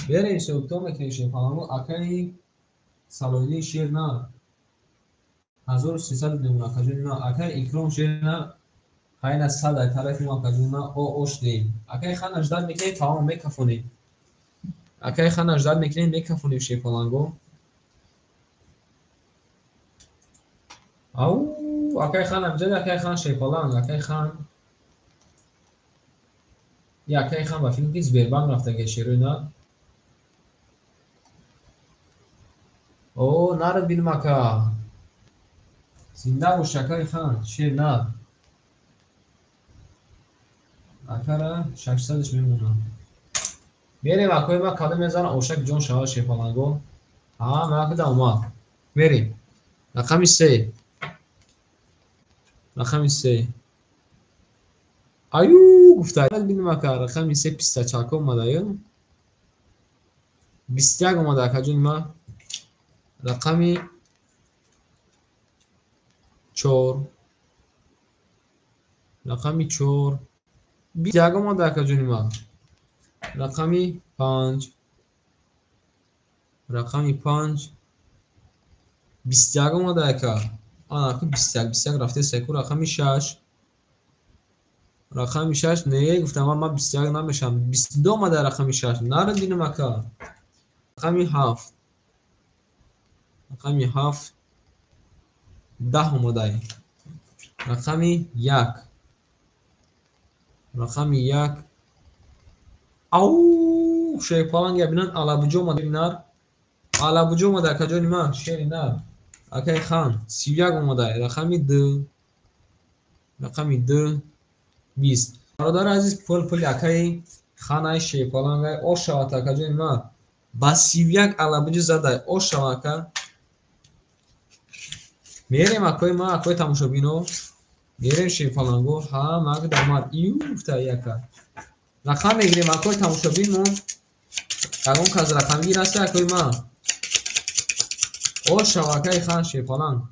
بریم سوکتو میکنیم شیپالانگو اکای سالودین شیر نه 1300 دیمون اکاجون نه اکای اکرام شیر نه خیلی از 100 طرف ما اکاجون نه او اوش دیم اکای خان اجداد میکنیم تمام میکفونیم اکای خان اجداد میکنیم میکفونیم شیپالانگو او اکای خان امجد اکای خان شیپالانگ اکای خان یا اکای خان با فیلم کیز بیربان رفته که شیرو نه او نرد بینم اکا زنده و شکای خان شیر نه اکا 600ش میمونم میریم اکای ما کدوم میزنه اوشک جون شوا شیپالانگو ها ما کدوم اومد میریم رقم 3 رقم 3 ایو گفته ببینیم اکا رقم 3 پیستا چاکو اومده 21 اومده اکا جون ما رقم 4 رقم 4 21 اومده اکا جون ما رقم 5 رقم 5 21 اومده اکا آن اکا 21 رفته سکو رقم 6 رقم 6 نه گفتم من 21 نمیشم 22 اومده رقم 6 نره دینم اکا رقم 7 رقم 7 10 اومده رقم 1 رقم 1 او شیپالان گبینن علابجو اومده بینار علابجو اومده کجا نیما شیر نه اکای خان 31 اومده رقم 2 رقم 2 20 برادر عزیز پل اکای خانه شیپالان گای او شواتا کجا نیما با 31 علابجو زده او شواتا میریم اکای ما اکای تماشابینو میریم شیپالانگو ها مگ دامار ایوفتا یکا رقم میگیریم اکای تماشابینو اون که از رقم گیر هسته اکای ما او شواکای خان شیپالان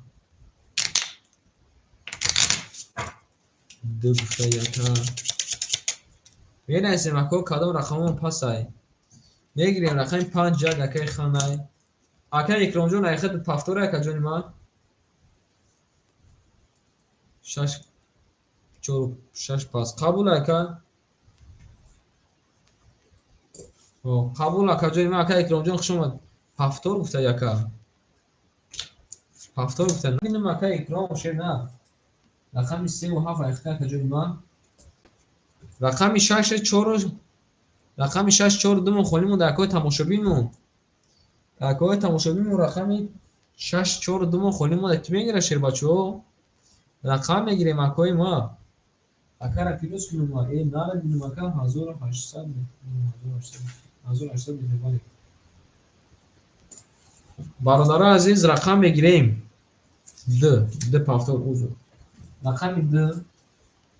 دو گفته یکا میرسیم اکای کدام رقمون پس های میگیریم رقم 5 جگ اکای خان های اکای اکرام جون ایخت پفتوره اکا جونی ما 6 6 پاس قبول اکا قبول اکا جونی ما اکای اکرام جون خشم پفتور گفته یکا پفتور گفته نبینم اکای اکرام شیر نه رقم 3 و 7 ایخت اکا جونی ما رقم 6 4 رقم 6 4 دومون خونیمون در اکای تماشابینمون اکای تماشابینمون رقم 6 4 دومون خونیمون در کی میگیره شیر بچو رقم میگیریم اکای ما اکا را پیروز کنیم ما ای ناره بینیم اکا 1800 1800 میتوانیم برادر عزیز رقم میگیریم د پافتور اوزو رقم د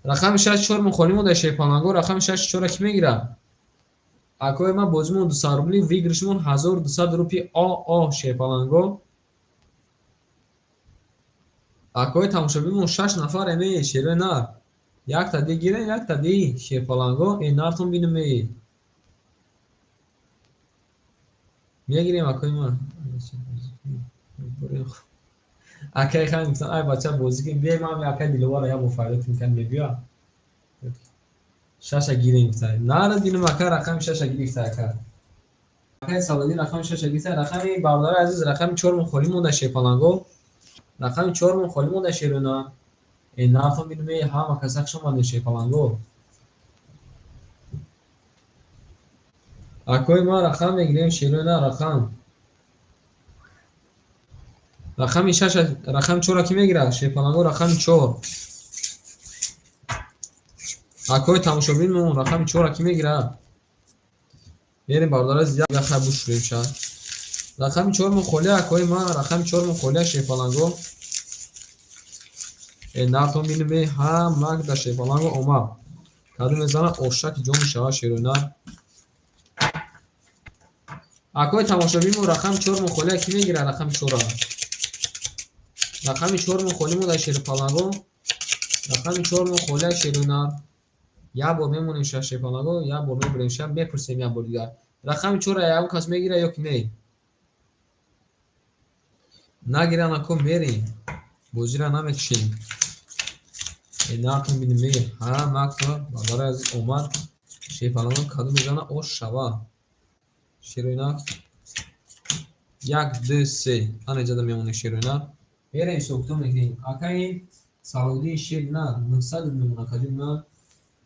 رقم 6 4 مخونیمون در شیپالانگو رقم 6 4 کی میگیره اکای ما بازمون 200 روبلی ویگرشمون 1200 روپی آ شیپالانگو اکای تماشابینمون 6 نفر امی شیره نه یک تا دی گیره یک تا دی شیپالانگو این نارتون بینم میگیریم اکای ما اکای خواهیم گفتن ای بچه بازی که بیایم هم اکای دیلوار یا مفایدت میکن بیا شش گیریم گفتن نه را دینم اکای رقم 6 گیریم اکای اکای سالادین رقم 6 گیریم رقم برادر عزیز رقم 4 مخولی مونده شیپالانگو رقم 4 مخولی مونده شیرونا این نارتون بینم هم کسک شما شیپالانگو اکای ما رقم میگیریم شیرونا رقم 6 رقم 4 کی میگیره شیپالانگو رقم 4 اکای تماشابینمون رقم 4 کی میگیره میریم برادر از یک خبوش شروع شد رقم 4 مخولی اکای ما رقم 4 مخولی شیپالانگو نارتون بینیم هم مگ در شیپالانگو اوما کدوم میزنه اوشک جون شوا شیرونه اکای تماشابینمون رقم 4 مخولی کی میگیره رقم 4 رقم 4 مخولی مون در شیپالانگو رقم 4 مخولی شیرونه یا بار میمونیم شیپالانگو یا بار میبریم شب میپرسیم یا بار دیگر رقم 4 یا اون کس میگیره یا کی نه نگیرن اکو میریم بازی را نمیکشیم نارتون بینیم ها مکتر برادر از عمر شیپالانگو کدوم میزنه او شوا شیروینا 1 2 3 آن اجازه میمونه شیروینا میریم سوکتو میگیریم اکای سالودی شیر نه 900 میمونه کدوم نه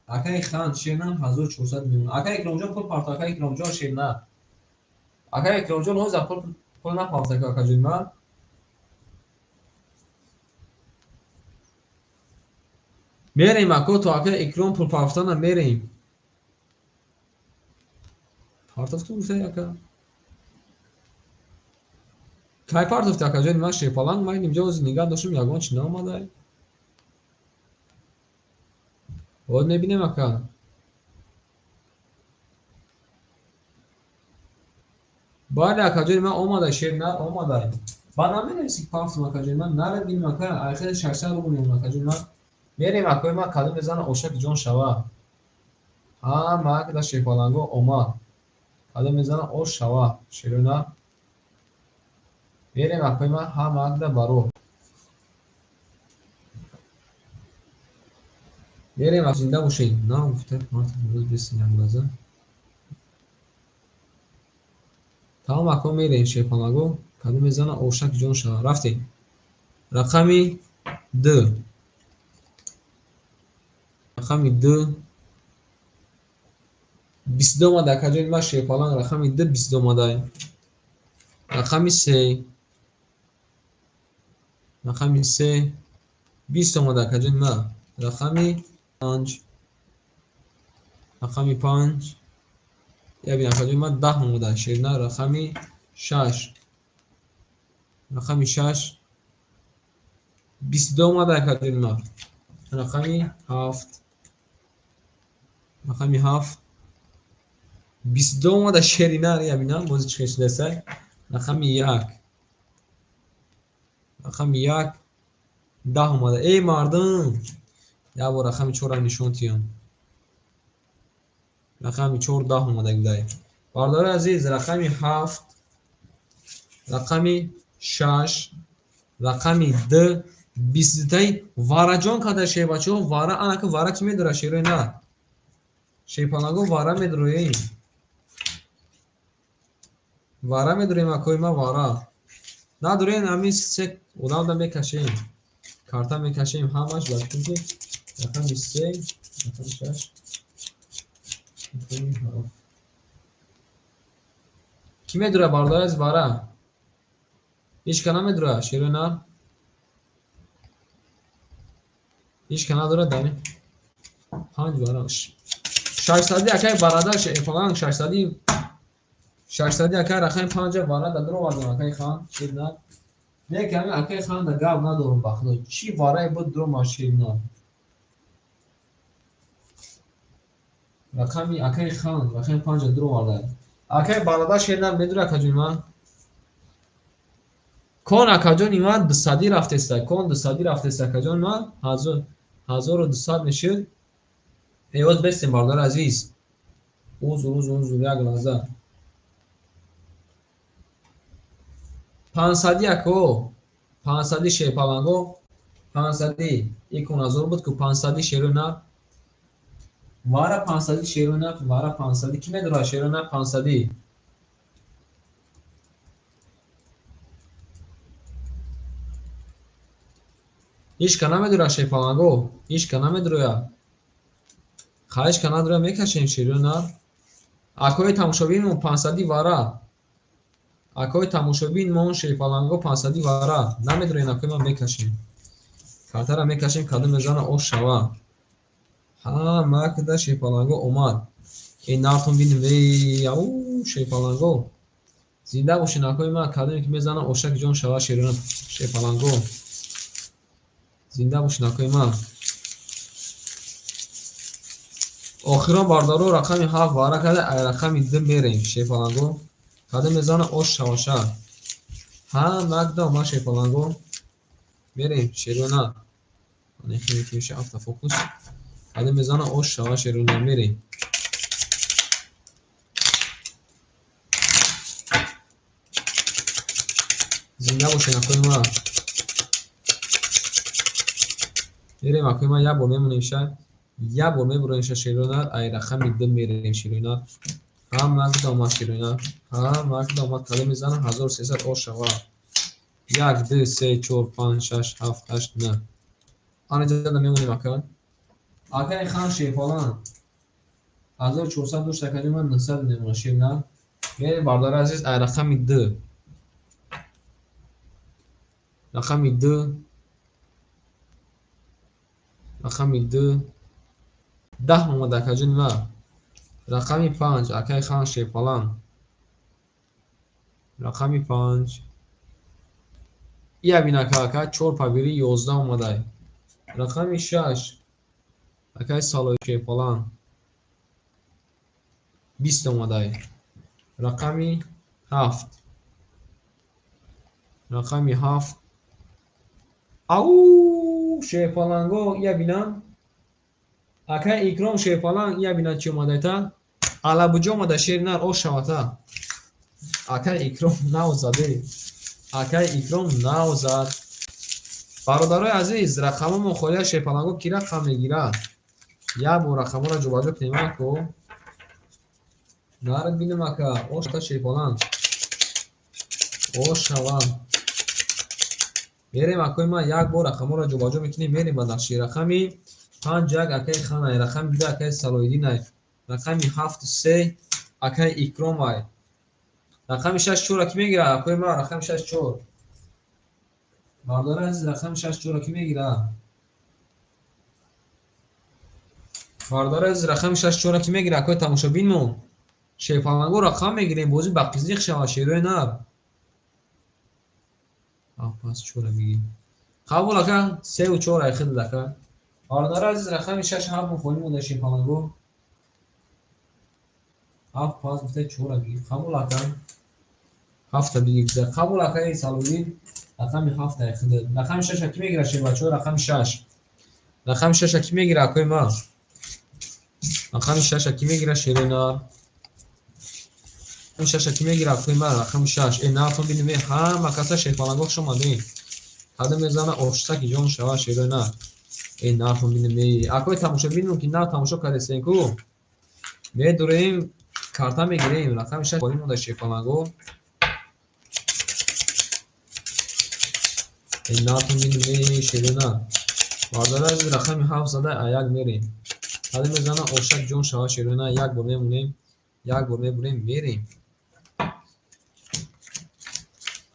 اکای خان شیر نه 1400 میمونه اکای اکرامجان پول پارت اکای اکرامجان شیر نه اکای اکرامجان هوز پول نه پارت اکای کدوم نه میریم اکو تو اکای اکرام پول پارتانا میریم پارتافتو گفته اکا کای پارتافت اکا جان من شیپالانگ من اینجا از نگاه داشتم یگان چی ناماده بود میبینیم اکا باید اکا جان من اومده شیر نه اومده بعد هم می‌نویسی پافتم اکا جان من نره بینیم اکا آخر 600 رو بونیم اکا جان من میریم اکای ما کدوم میزنه اوشک جون شوا ها مک در شیپالانگو اوما کدوم میزنه او شوا شیرونا میریم اکای ما ها مک در برو بریم از زنده باشین. نه گفته ما روز بسیارم لازم. تمام مکان میرین شیپانگو کدوم میزنه اوشک جون شما رفتیم. رقمی دو. رقمی دو. 22 ماده کجا ما شیپالان رقمی دو 22 ماده. رقمی سه. رقمی سه 20 ماده کجا ما رقمی پنج. رقمی پنج یا بیا کجا ما 10 ماده شیرنا رقمی شش. رقمی شش 22 ماده کجا ما رقمی هفت. رقمی هفت 22 ماده شیرنا یا بیا موزه چیش دسته رقمی یک. رقمی یک 10 ماده ای مردم یا با رقمی 4 نشون تیم. رقمی 4 10 اومده گدای. باردار عزیز رقمی 7. رقمی 6. رقمی 2 20 تای وارا جان کدا شی بچو وارا انا که وارا کی میدره شیرو نه شیپانگو وارا میدروی وارا میدروی ما کوی ما وارا نه دوره نمی سه اونام دا میکشیم کارتا میکشیم همش لطفی رقمی 3. رقمی 6. کی میدره باردار از وارا هیچ کنا میدره شیرو نه هیچ کنا داره دمی 5 باراش 600 اکای برادرش فلان 600 اکای رقم 5 برادر درو وردم اکای خان شیرنا نه کمی اکای خان در گاو ندارم بخدا چی وارای بود درو ماشینا رقمی اکای خان رقم 5 درو وردم اکای برادر شیرنا میدره کجون ما کون اکاجون ایمان 200 رفته است کون 200 رفته است کجون ما 1200 میشه ایواز بستیم باردار عزیز اوز یک لحظه 500 اکو 500 شیپالانگو 500 یکون هزار بود که 500 شیرونه وارا 500 شیرونه وارا 500 کی میدره شیرونه 500 هیچ کنا میدره شیپالانگو هیچ کنا میدره خواهش کنا دره میکشیم شیرونه اکوی تماشابین 500 وارا اکوی تماشابین مون شیپالانگو 500 وارا نمیدره این اکوی ما میکشیم کارتا را میکشیم کدوم میزانه او شوا ها ما کده شیپالانگو اومد این نارتون بینیم وی او شیپالانگو زنده باشین اکوی ما کدومی که میزانه اوشک جون شوا شیرونه شیپالانگو زنده باشین اکوی ما آخران باردارو رقمی 7 وارا کده ای رقمی 2 میریم شیپالانگو کدوم میزانه اوش شوا شا ها مکدا ما شیپالانگو میریم شیرونه نخیلی که میشه افتا فوکوس کدوم میزانه اوش شوا شیرونه میریم زنده باشین اکوی ما میریم اکوی ما یه بار میمونیم شد یه بار میبریم شیرونه ای رقمی 2 میریم شیرونه هم مکد آمد شیرونه هم مکد آمد کدوم میزانه 1300 اوش شوا 1 2 3 4 5 6 7 8 9 آن اینجا میمونیم اکوی اکوی خان شیپالان 1400 دوش تکانی من 900 نمونه شیرونه میریم باردار عزیز ای رقمی 2 رقمی 2 رقمی 2 10 اومده کجون ما رقمی 5 اکای خان شیپالان رقمی 5 یا بینا که اکای 4 پاویری 11 اومده رقمی 6 اکای سالوی شیپالان 20 اومده رقمی 7 رقمی 7 او شیپالانگو یا بینا اکای اکرام شیپالان یا بینا چی اومده تا علبوجا اومده شیرنر او شواتا اکای اکرام نو زده اکای اکرام نو زد برادرای عزیز رقم مخوری شیپالانگو کی رقم میگیره یک بار رقم‌ها را جابجا کنیم اکو نرد بینیم اکا او شتا شیپالان او شوان میریم اکوی ما یک بار رقم‌ها را جابجا میکنیم میریم به نقشه رقمی 5 یک اکای خانه رقم 2 اکای صلاح‌الدین رقمی 7 3 اکای اکرام ای رقم 6 4 کی میگیره اکوی ما رقم 6 4 باردار عزیز رقم 6 4 کی میگیره باردار عزیز رقم 6 4 کی میگیره اکوی تماشابینمون شیپالانگو رقم میگیریم بازی با قزیق شما شیروی نر پس 4 میگیم قبول اکا 3 و 4 ای خود دکا باردار عزیز رقم 6 7 مفهومی مونده شیپالانگو 7 پاس گفته 4 میگیم قبول اکا 7 میگیم قبول اکا ای سالودی رقم 7 ای خود رقم 6 کی میگیره شی بچو رقم 6 رقم 6 کی میگیره اکوی ما رقم 6 کی میگیره شیروی نر رقم 6 کی میگیره اکوی ما رقم 6 این ناتون بینیم همه کسا شیپالانگو شما دین هذا میزنه اوشتاکی جون شوا شیروی نر این ناتون بینیم اکوی تماشابینمون که نه تماشا کردین کو میدوریم کارتا میگیریم رقم 6 بالی مونده شیپالانگو این ناتون بینیم شیرونا باردار از رقم 7 زده ایاگ میریم هذا میزنه اوشک جون شوا شیرونا یک بار میمونیم یک بار میبریم میریم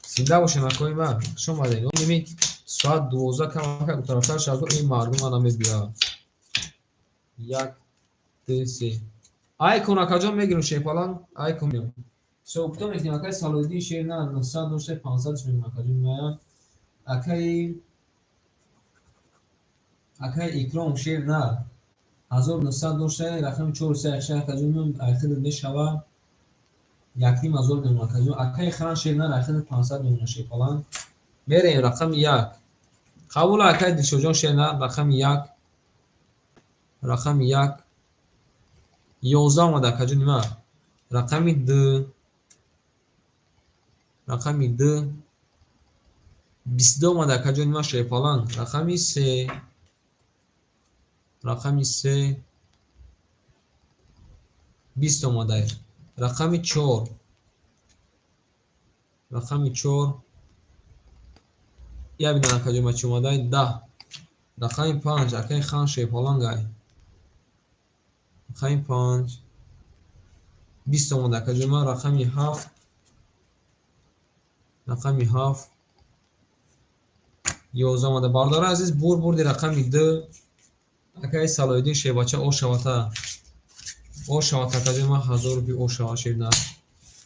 زنده باشیم اکوی ما شما دیدین نمی ساعت 12 کم طرفدار شد این مردم انا میبیا یک دو سه آیکون کجا میگیریم شیپالان آیکون سوکتو میکنیم اکای سالودی شیر نه 900 داشته 500 میگم کجا میایم اکای اکرام شیر نه 1900 داشته رقم 4 3 کجا میایم اخیر میشوا یک نیم هزار میمونه کجا اکای خان شیر نه اخیر 500 میمونه شیپالان میریم رقم 1 قبول اکای دلشوجان شیر نه رقم 1 رقم 1 11 اومده کجا نیما رقم 2 رقم 2 22 اومده کجا نیما شیپالان رقم 3 رقم 3 20 اومده رقم 4 رقم 4 یا ببینم کجا ما چی اومده 10 رقم 5 اکای خان شیپالان گای رقم 5 20 اومده کجا ما رقم 7 رقم 7 11 اومده باردار عزیز بور بردی رقم 2 اکای صلاح‌الدین شیباچه او شواتا کجا ما 1000 روپیه او شوا شیر نه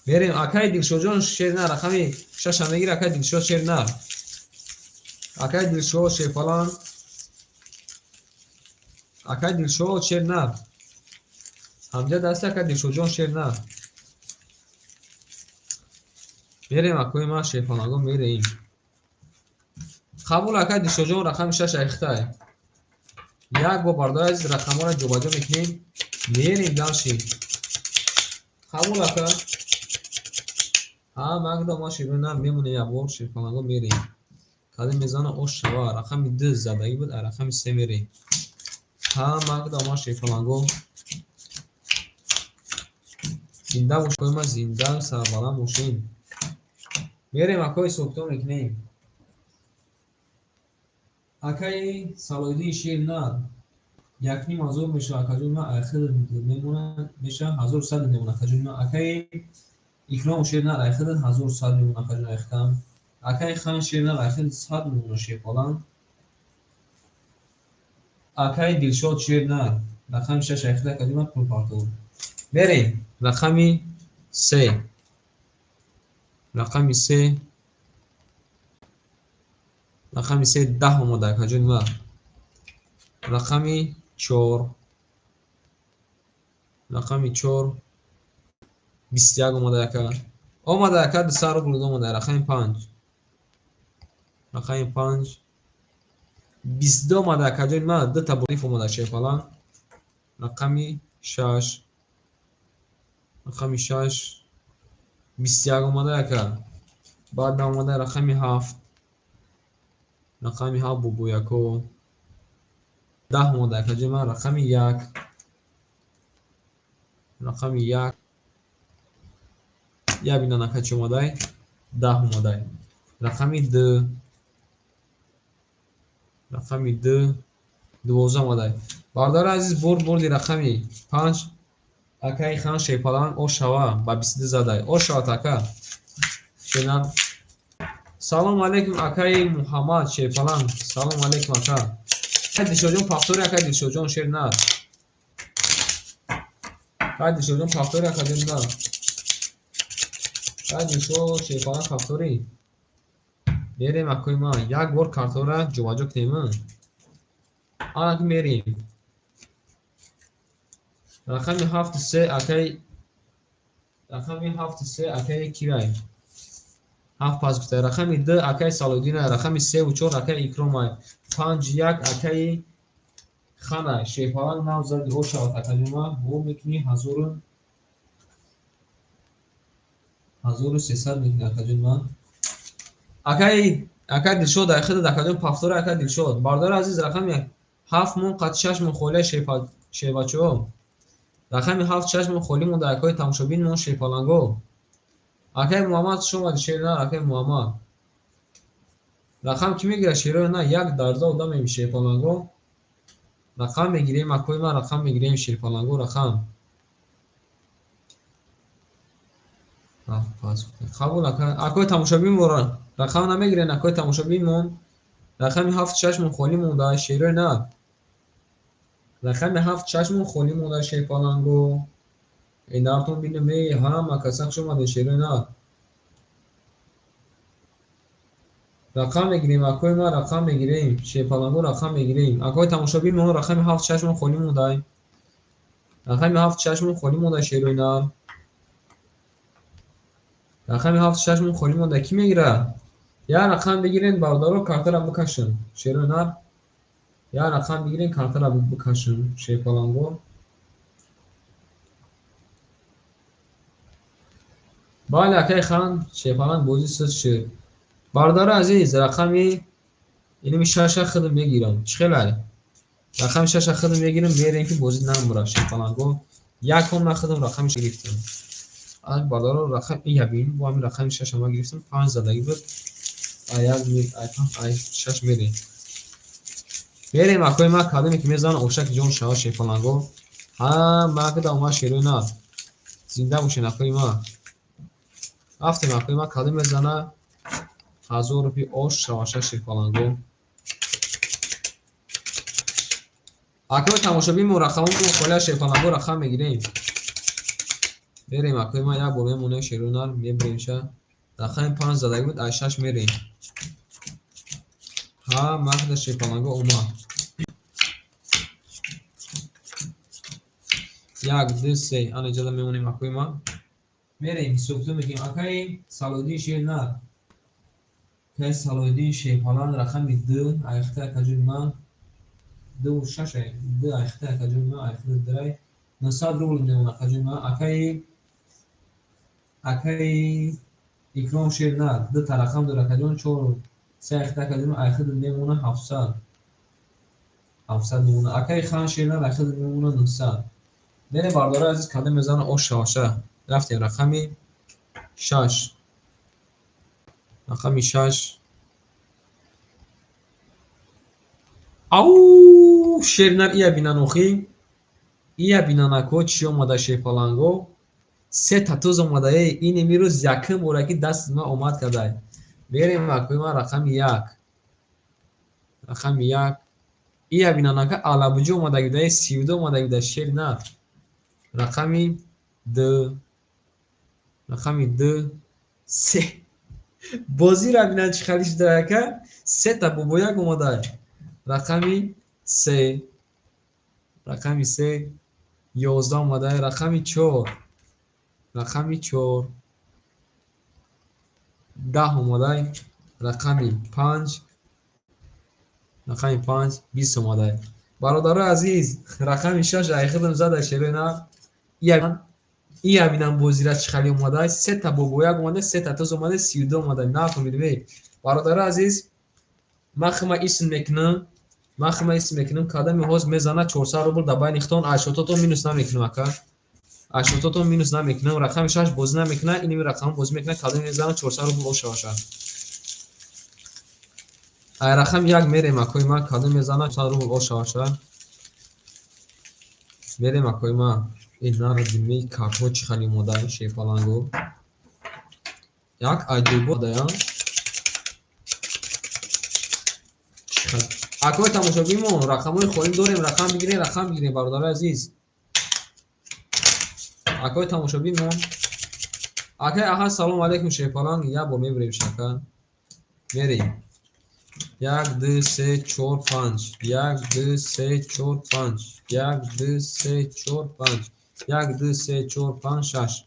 بریم اکای دلشوجان شیر نه رقم 6 هم میگیره اکای دلشوج شیر نه اکای دلشوج شیپالان اکای دلشوج شیر نه همجا دست اکای دلشوجان شیر نه میریم اکوی ما شیپالانگو میریم قبول اکای دلشوجان رقم 6 اخته یک با باردار عزیز رقم ها را جابجا میکنیم میریم داشتی قبول اکا مگدا ما شیرون نه میمونه یک بار شیپالانگو میریم کده میزان اوش شوا رقم 2 زدگی بود رقم 3 میریم مگدا ما شیپالانگو زنده باش ما زنده سربالان باشیم میریم اکای سوکتو میکنیم اکای صلاح‌الدین شیر نه یک نیم هزار میشه اکاجون ما اخیر میمونه میشه 1100 میمونه اکاجون ما اکای اکرام شیر نه اخیر 1100 میمونه اکاجون اختم اکای خان شیر نه اخیر 100 میمونه شیپالان اکای دلشاد شیر نه رقم 6 اخیر اکاجون ما پول پارتو بریم رقمی 3 رقمی 3 رقمی 3 10 اومده اکاجون ما رقمی 4 رقمی 4 21 اومده اکا 200 رو بلود اومده رقمی 5 رقمی 5 22 اومده اکاجون ما دو تا بریف اومده شیپالان رقمی 6 رقمی 6 21 اومده اکا بعد اومده رقمی 7 رقمی 7 بوبو یکو 10 اومده کجا من رقم 1 رقم 1 یا بینا نکچ اومده 10 اومده رقم 2 رقم 2 12 اومده باردار عزیز بردی رقم 5 اکای خان شیپالان او شوا با 22 زده او شوا تاکا شنان سلام علیکم اکای محمد شیپالان سلام علیکم اکا دلشوجون فاکتوری اکای دلشوجون شیر نه اکای دلشوجون فاکتوری اکای دل نه اکای دلشو شیپالان فاکتوری بریم اکای ما یک بار کارتورا جواجو کنیم آن اکی میریم رقم 73 اکای رقم 73 اکای کیرای 7 پاس گفته رقم 2 اکای سالودین رقم 3 و 4 اکای اکرومای 5 1 اکای خانه شیپالان نو زد او شوات اکادیما و میتونی 1300 میتونی اکادیما اکای دلشود داخل اکادیم پافتور اکای دلشود باردار عزیز رقم 7 مون قط 6 مون خوله شیپاچو رقم 7 6 مون خولی مون اکای تماشابین مون شیپالانگو اکای محمد شما شیر نه اکای محمد رقم کی میگیره شیر نه 1 درزا و دم شیپالانگو رقم میگیریم اکای ما رقم میگیریم شیپالانگو رقم قبول اکای تماشابین مون رقم نمیگیرن اکای تماشابین مون رقم 7 6 مون خولی مون دا شیر نه رقم 7 6 مون خولی مون دا شیپالانگو اینارتون بینه می هم کسان شما ده شیر نه رقم میگیریم اکای ما رقم میگیریم شیپالانگو رقم میگیریم اکای تماشابین مون رقم 7 6 مون خولی مون دا رقم 7 6 مون خولی مون دا شیر نه رقم 7 6 مون خولی مون دا کی میگیره یا رقم بگیرین باردارو کارتر بکشن شیر نه یا رقم بگیرین کارتر بکشن شیپالانگو بله اکای خان شیپالان بوزی ست شد باردار عزیز رقمی اینو شش خدم میگیرم چخلای رقم 6 خدم میگیرم میریم که بوزی نمبر شیپالانگو یکم نخدم رقمش گرفتم از باردار رقم ای ببین با همین رقم 6 ما گرفتم 5 زدگی بود ای 6 میریم بریم اکای ما کادمی که میزان اوشک جون شاه شیپالانگو ها ما که داما شیرونا زنده باشین اکای ما رفتیم اکای ما کادم میزنه 1000 روپی اوش شاه شیپالانگو اکای تماشابین مون رقمون خوله شیپالانگو رقم میگیریم بریم اکای ما یک بوله مونه شیرونا میبریمشه رقم 5 زدگی بود ای 6 میریم ها ما که شیپالانگو اوما 1 2 3 آن اجازه میمونیم اکای ما میریم سوکتو میگیم اکای سالودی شیر نه که سالودی شیپالان رقم 2 ایخته کجون ما 2 6 2 ایخته کجون ما ایخته درای 900 رول میمونه کجون ما اکای اکرام شیر نه 2 تا رقم داره کجون 4 3 ایخته کجون ما ایخته میمونه 700 میمونه اکای خان شیر نه ایخته میمونه 900 میره بارداره عزیز کدام میزنه او شاشه رفتیم رقمی 6 رقمی 6 او شیرنر ایا بینانوخی ایا بیناناکو چی اومده شیپالانگو 3 تا توز اومده این میروز یکم مورکی دست ما اومد کدای بریم اکوی ما رقم 1 رقم 1 ایا بیناناکا علابجو اومده گیده 32 اومده گیده شیرنر رقمی 2 رقمی 2 3 بازی را بینن چی خلیش داره که 3 تا بابویک اومده رقمی 3 رقمی 3 11 اومده رقمی 4 رقمی 4 10 اومده رقمی 5 رقمی 5 20 اومده برادر عزیز رقمی 6 ای خدم زده شده نه ای بینم بازی را چی خلی اومده 3 تا بابویک اومده 3 تا توز اومده 32 اومده نه فهمیدی برادر عزیز ما خما اسم میکنم من خمه ایسی میکنم کدام هاز میزنه 400 روبل دبای نیختون 80 مینوس نمیکنم اکا 80 مینوس نمیکنم رقم 6 بازی نمیکنه اینی رقم بازی میکنه کدام میزنه 400 روبل اوشه باشه ای رقم یک میریم اکوی ما کدام میزنه 400 روبل اوشه باشه میریم اکوی ما این نار دیمی کارت چی خیلی مدام شیفالانگو یک ایدوبو دایم اکوی تماشاگیمون رقمای خوریم داریم رقم بگیریم برادر عزیز اکوی تماشاگیمون اکوی احد سلام علیکم شیفالانگ یا با میبریم شکن میریم 1 2 3 4 5 1 2 3 4 5 1 2 3 4 5 1 2 3 4 5 6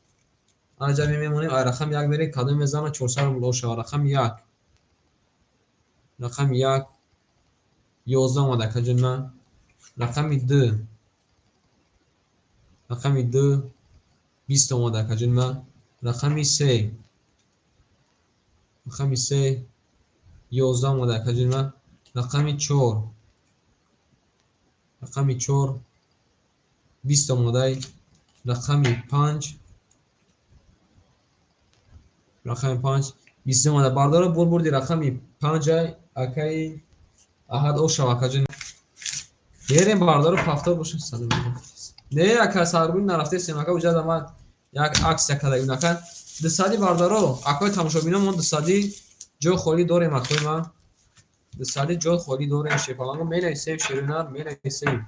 آنجا میمونیم رقم یک میره کدوم میزنه 400 رو بلوشه رقم یک رقم یک 11 اومده کجا من رقم 2 رقم 2 20 اومده کجا من رقم 3 رقم 3 11 اومده کجا من رقم 4 رقم 4 20 اومده رقم 5 رقم 5 20 اومده باردار بردی رقم 5 اکی احد او شواکجن بریم باردار پفتار باشه سلام نه اکا سربون نرفته سیناکا وجد آمد یک عکس کده این اکا دسادی باردارو اکای تماشابینا من دسادی جو خوری داریم اکای ما دسادی جو خوری داریم شیفالانگو می نیسیم شیرینار می نیسیم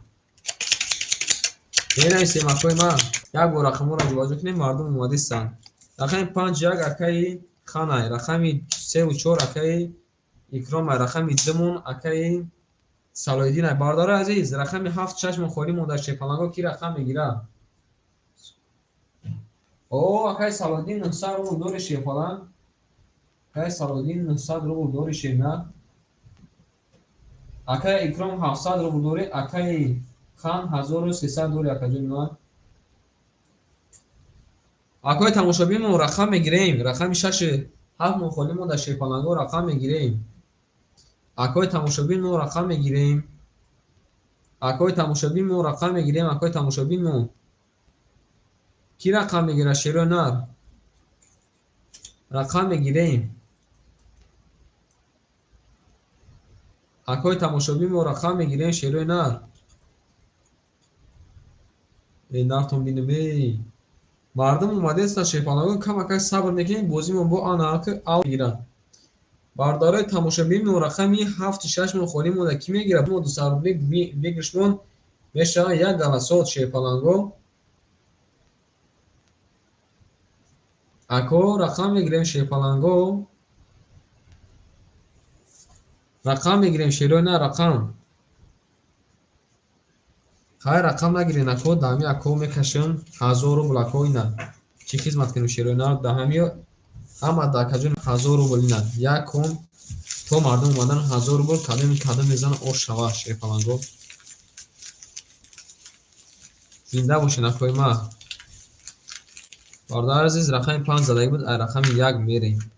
اکای ما یک بار رقم را جواجه کنیم مردم اومده سن رقم 5 یک اکای خانه رقم 3 و 4 اکای اکرام رقم 2 اکای سالایدین باردار عزیز رقم 7 چشم خوری مون در شیفالانگو کی رقم میگیره او اکای سالایدین 900 رو دور شیفالان اکای سالایدین 900 رو دور شینا اکای اکرام 700 رو دور اکای خان 1300 دور اکای جنوان اکای تماشابین مون رقم میگیریم رقم 6 7 مون خوری مون در شیفالانگو رقم میگیریم اکای تماشابین مون رقم میگیریم اکای تماشابین مون رقم میگیریم اکای تماشابین مون کی رقم میگیره شیرو نر رقم میگیریم اکای تماشابین مون رقم میگیریم شیرو نر ای نرتون بینمی مردم اومده است شیفالانگو کم اکای صبر میکنیم بازی مون با آن که او میگیره بارداره تماشابین مون رقمی 7 6 مون خوری مون کی میگیره مون 200 روبل بگیرشمون میشه یک گلاسات شیفالانگو اکو رقم میگیریم شیفالانگو رقم میگیریم شیرو نه رقم خیر رقم نگیرین اکو دامی اکو میکشم 1000 روبل اکو اینا چی خدمت کنیم شیرو نه دهمی اما دا کجون 1000 روبل اینا یکم تو مردم اومدن 1000 روبل کدام میزنه او شوا شیفالانگو زنده باشین اکوی ما باردار عزیز رقم 5 زدگی بود رقم 1 میریم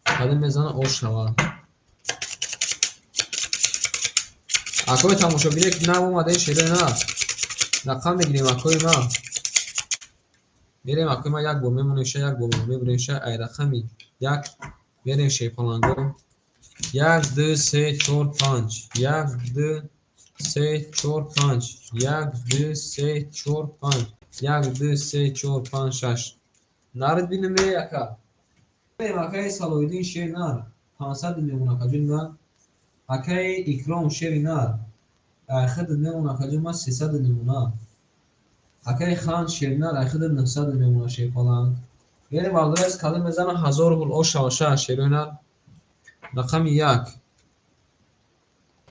کدام میزنه او شوا اکوی تماشابین که نه اومده شیرو نه رقم میگیریم اکوی ما میریم اکوی ما یک بار میمونیشه یک بار میبریشه ای رقمی 1 میریم شیفالانگو 1 2 3 4 5 1 2 3 4 5 1 2 3 4 5 1 2 3 4 5 6 نرد بینم یکا میریم اکای سالویدین شیر نر 500 میمونه کجون من اکای اکرام شیر نر خد میمونه کجون من 300 میمونه اکای خان شیر نر اخد 900 میمونه شیفالانگ یعنی باردار از کدام میزنه 1000 روبل او شاشه شیر نر رقم 1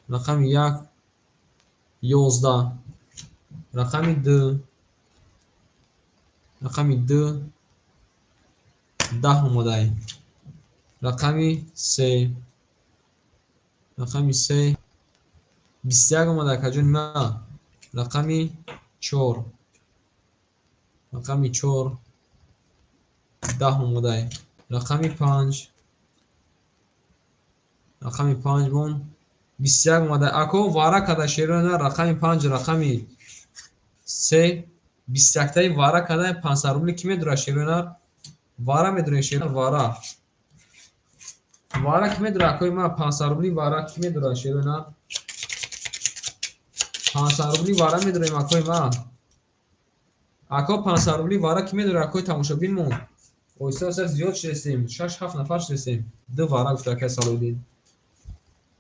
رقم 1 11 رقم 2 رقم 2 10 اومده رقم 3 رقم 3 21 اومده کجون نه رقم 4 رقم 4 10 اومده رقم 5 رقم 5 بون 21 اومده. اکو وارا کده شیرونه رقم 5 رقم 3 21 تای وارا کده 500 روبل کی میدونه شیرونه وارا میدونه شیرونه وارا کی میدونه اکو ما 500 روبلی وارا کی میدونه شیرونه 500 روبلی وارا میدونه اکو ما اکو 500 روبلی وارا کی میدونه اکو تماشابین مون oysa زیاد شدیم 6 7 نفر شدیم دو وارا گفته که سالودین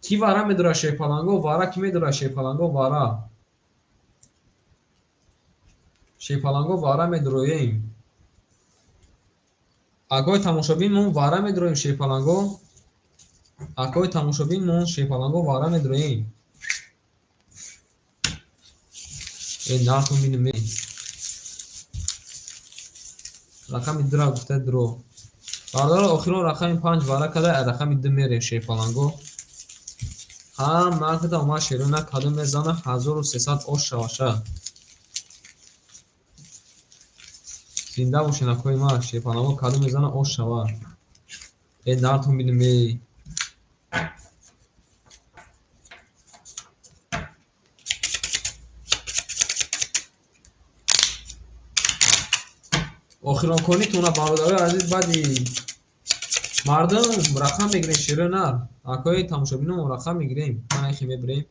کی وارا میدونه شیپالانگو وارا کی میدونه شیپالانگو وارا شیپالانگو وارا میدرویم اگه تماشابین مون وارا میدرویم شیپالانگو اگه تماشابین مون شیپالانگو وارا میدرویم این ناتون بینیم رقم درا گفته درو باردار آخرون رقم 5 وارا کده رقم 2 میره شیپالانگو هم مرکز اومد شیرونه کدوم میزانه 1300 اوش شواشه زنده باشین اکوی ما شیپالانگو کدوم میزانه اوش شوا این ناتون بینیم آخران کنی تونه برادر عزیز بعدی مردم رقم میگیریم شیرونه اکوی تماشابینم رقم میگیریم من ایخی میبریم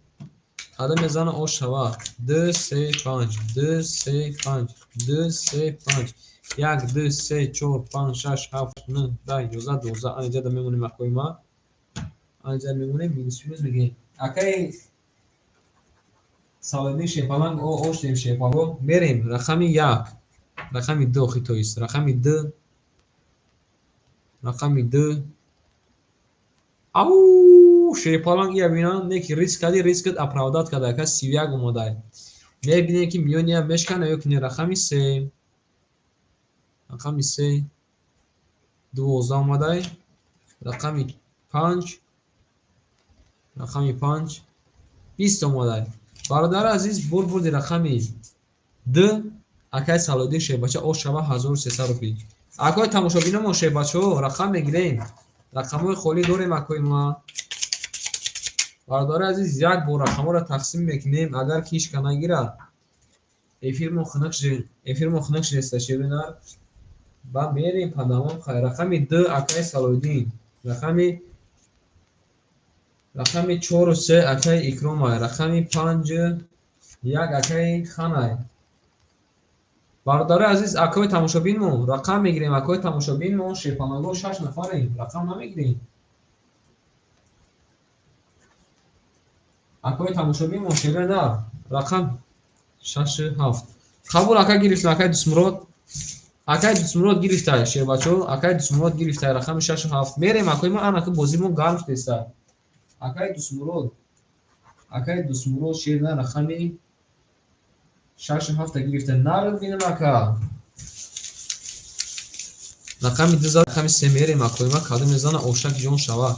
قدم میزنه او شوا 2 3 5 2 3 5 2 3 5 1 2 3 4 5 6 7 9 10 11 12 اینجا دا میمونیم اکوی ما اینجا میمونیم میگیم میگیم اکای سالمی شیپالانگ او اوشتیم شیپالو میریم رقم 1 رقم 2 خیتویست رقم 2 رقم 2 او شیپالانگ یا بینان نیکی ریسک کردی ریسکت اپراودات کرده که 31 اومده میبینیم که میونی هم بشکنه یکنی رقم 3 رقم 3 12 اومده رقم 5 رقم 5 20 اومده برادر عزیز بردی رقم 2 اکای سالودی شیباچه او شبه 1300 روپی اکای تماشابینه ما شیباچه رقم میگیریم رقم خولی دوریم اکای ما برادر عزیز یک بار رقم را تقسیم میکنیم اگر کیش کنه گیره افیر مخنکش رسته شیرینر با میریم پدامام خیر رقم 2 اکای سالودین رقم 4 و 3 اکای اکرامای رقم 5 یک اکای خانای برادر عزیز اکای تماشابین مون رقم میگیریم اکای تماشابین مون شیپانگو 6 نفریم رقم نمیگیریم اکای تماشابین مون شیره نه رقم 6 7 قبول اکای گرفتیم اکای دسمرود اکای دسمرود گرفته شیر بچو اکای دسمرود گرفته رقم 6 7 میریم اکای ما انا که بازیمون گرم شده اکای دسمرود شیر نه رقمی 6 7 گرفته نرو بینم اکا رقم 2 رقم 3 میریم اکای ما کدوم میزان اوشک جون شوا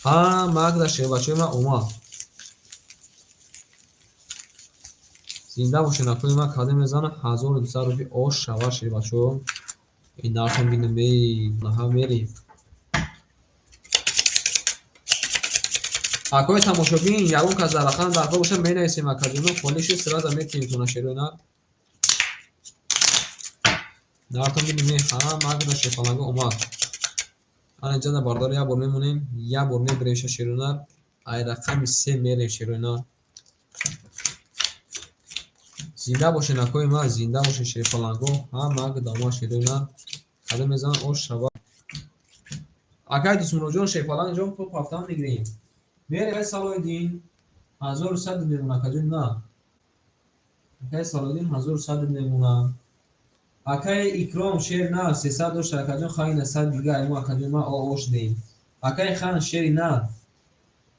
ها ماگدا شیر بچو ما اوما زنده باشین اکای ما کدوم میزان 1200 روپی اوش شوا شیر بچو این نرخم بینم نه میریم اکای تماشابین یارون که زرخان در باشم مینویسیم اکادیمو خالیش سرا زمین تیمتون شیرونه نرخم بینیم ها ماگدا شیپالانگو اومد الان اینجا در باردار یا بر میمونیم یا بر میبریم شیرونه ای رقم 3 میریم شیرونه زنده باشین اکای ما زنده باشین شیپالانگو ها ماگدا ما شیرونه قدم میزن او شبا اکای دسمونو جون شیپالانگ جون تو پافتان میگیریم میره سالودین 1100 میمونه کجون نه اکای سالودین 1100 میمونه اکای اکرام شیر نه 300 دوش کجون خاین 100 دیگه ایما کجون ما اوش دیم اکای خان شیر نه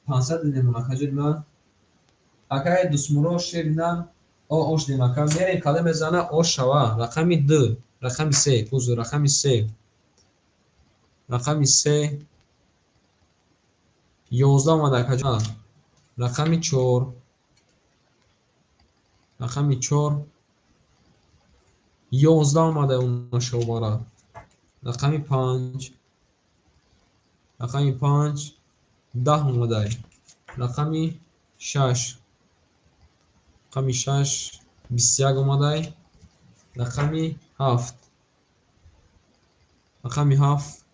500 میمونه کجون نه اکای دسمورو شیر نه اوش دیم اکای میره کدام بزنه اوش شوا رقم 2 رقم 3 کوزو رقم 3 رقم 3 11 اومده کجون رقم 4 رقم 4 11 اومده اون شوبارا رقم 5 رقم 5 10 اومده رقم 6 رقمی 6 21 اومده. رقمی 7 رقمی 7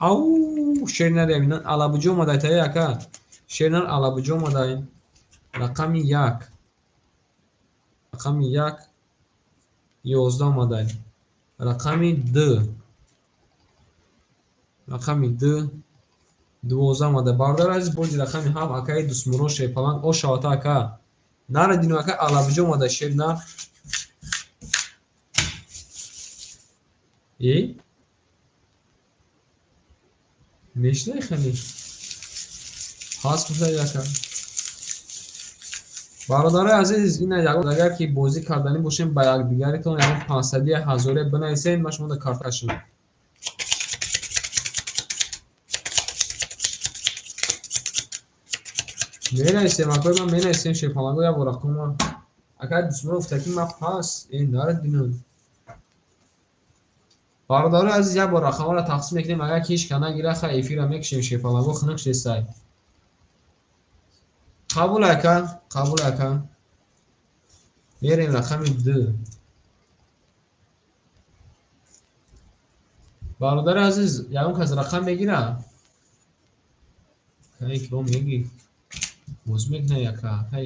او شیرینر یمینان علابجو اومده تا یکا شیرینر علابجو اومده. رقمی 1 رقمی 1 11 اومده. رقمی 2 رقمی 2 12 اومده. بردار عزیز برج رقمی 7 اکای دسمرو شیپالان او شاوتا اکا نار دینو اکا علابجو اومده شیرینر ای میشنه خیلی خاص بوده یکا برادر عزیز این یگان اگر که بازی کردنی باشیم با یک دیگریتون یعنی 500 1000 بنویسین من شما کارتشون مینویسیم اگه من مینویسیم شیپالانگو یا برقم اگر دسمون افتاکی ما پاس این دارد دینون برادر عزیز یا برقم را تقسیم میکنیم اگر کیش کنه گیره خیفی را میکشیم شیپالانگو خنک شستای قبول اکا میریم رقمی 2 برادر عزیز یا اون کس رقم میگیره که اکرام میگی بوز میکنه یکا اکا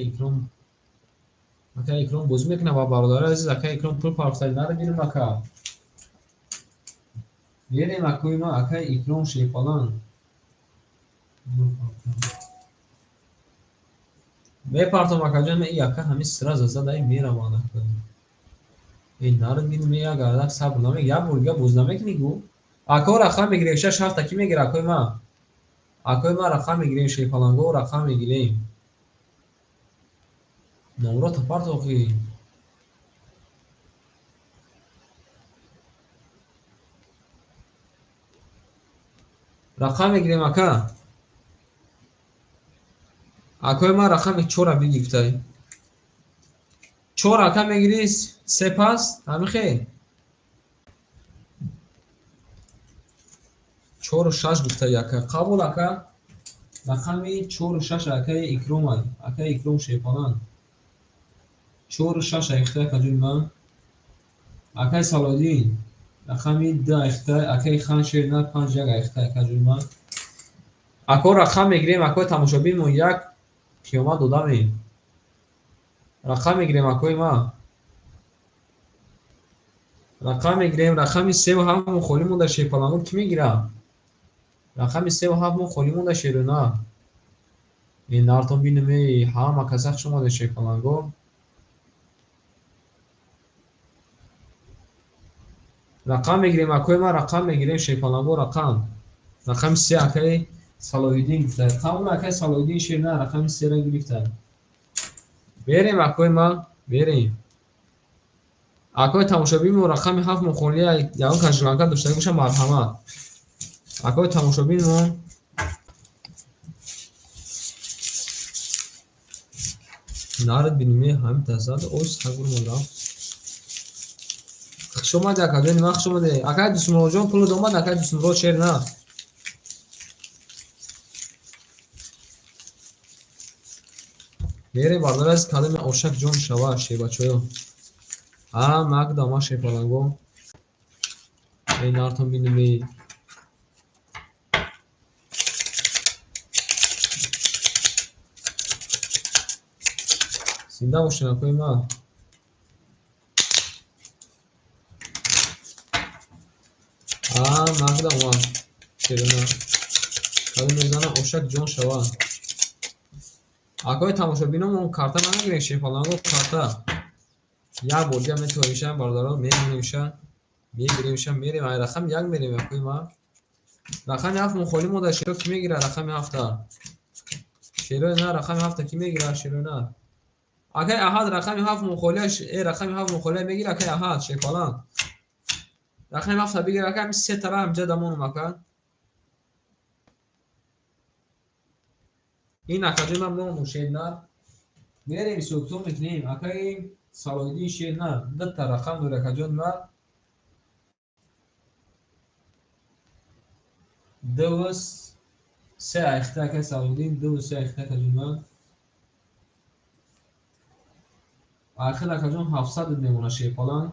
اکرام بوز میکنه و برادر عزیز اکا اکرام پول پارکتای نره بیرم اکا میریم اکوی ما اکا اکرام شیپالان میپارتم اکا جان ای اکا همی سرا زده میرم آنه این نره بینیم می اگر صبر نمی یا بولگا بوز نمیکنی گو اکا رقم میگیریم 6 7 کی میگیره اکوی ما رقم میگیریم شیپالانگو رقم میگیریم نمرات پارت اوکی رقم میگیریم اکوی ما رقم 4 بگیفتای 4 رقم میگیری سپاس همین خیلی 4 و 6 گفته یکا قبول اکا رقمی 4 و 6 اکای اکروم اکای اکروم شیپالان 4 و 6 اخته کجون من اکای سالادین رقمی 2 اخته اکای خان شیرنر 5 یک اخته کجون من اکا رقم میگیریم اکای تماشابین مون یک پیوما دودمی رقم میگیریم اکای ما رقم میگیریم رقمی 3 و 7 مون خولیمون در شیپالانگو کی میگیره رقمی 3 و 7 مون خولیمون در شیرنا این نارتون بینمی همه کسخ شما در شیپالانگو رقم میگیریم اکوی ما رقم میگیریم شیپالانگو رقم 3 اکای صلاح‌الدین گفته قبول اکای صلاح‌الدین شیرنا رقم 3 را گرفته بریم اکوی ما بریم اکوی تماشابین مون رقم 7 مون خولیه یا اون کجلانکا داشته باشه مرحمت اکوی تماشابین مون نارد بینیمی همین تزاد اوز حقور مونده شما ده اکا دنی وقت شما ده اکای دسمرو جان پولو دومد اکای دسمرو شیر نه میره باردار از کلم اوشک جان شوا شیبا چویو مک داما شیپالانگو این نارتون بینیمی سینده باشین اکوی ما مک داما شیر نه کلم میزنه اوشک جان شوا اکای تماشابینمون کارتا نمیگیریم شیپالانگو کارتا یا بولگا میتونیشن باردارا میگیریمشن میریم ای رقم یک میریم اکوی ما رقم 7 مخالی مو در شیرو کی میگیره رقم 7 شیرو نه رقم 7 کی میگیره شیرو نه اکای احد رقم 7 مخالیش ای رقم 7 مخالی میگیره اکای احد شیپالان رقم 7 بگیره اکای 3 طرف همجا دمون مکان این اکاجی من مو شیرنا میریم سوکتو میکنیم اکای صلاح‌الدین شیرنا دو تا رقم داره اکاجون ما دوست 3 اخته اکای صلاح‌الدین 2 و 3 اخته اکاجون ما آخر اکجون 700 میمونه شیپالان.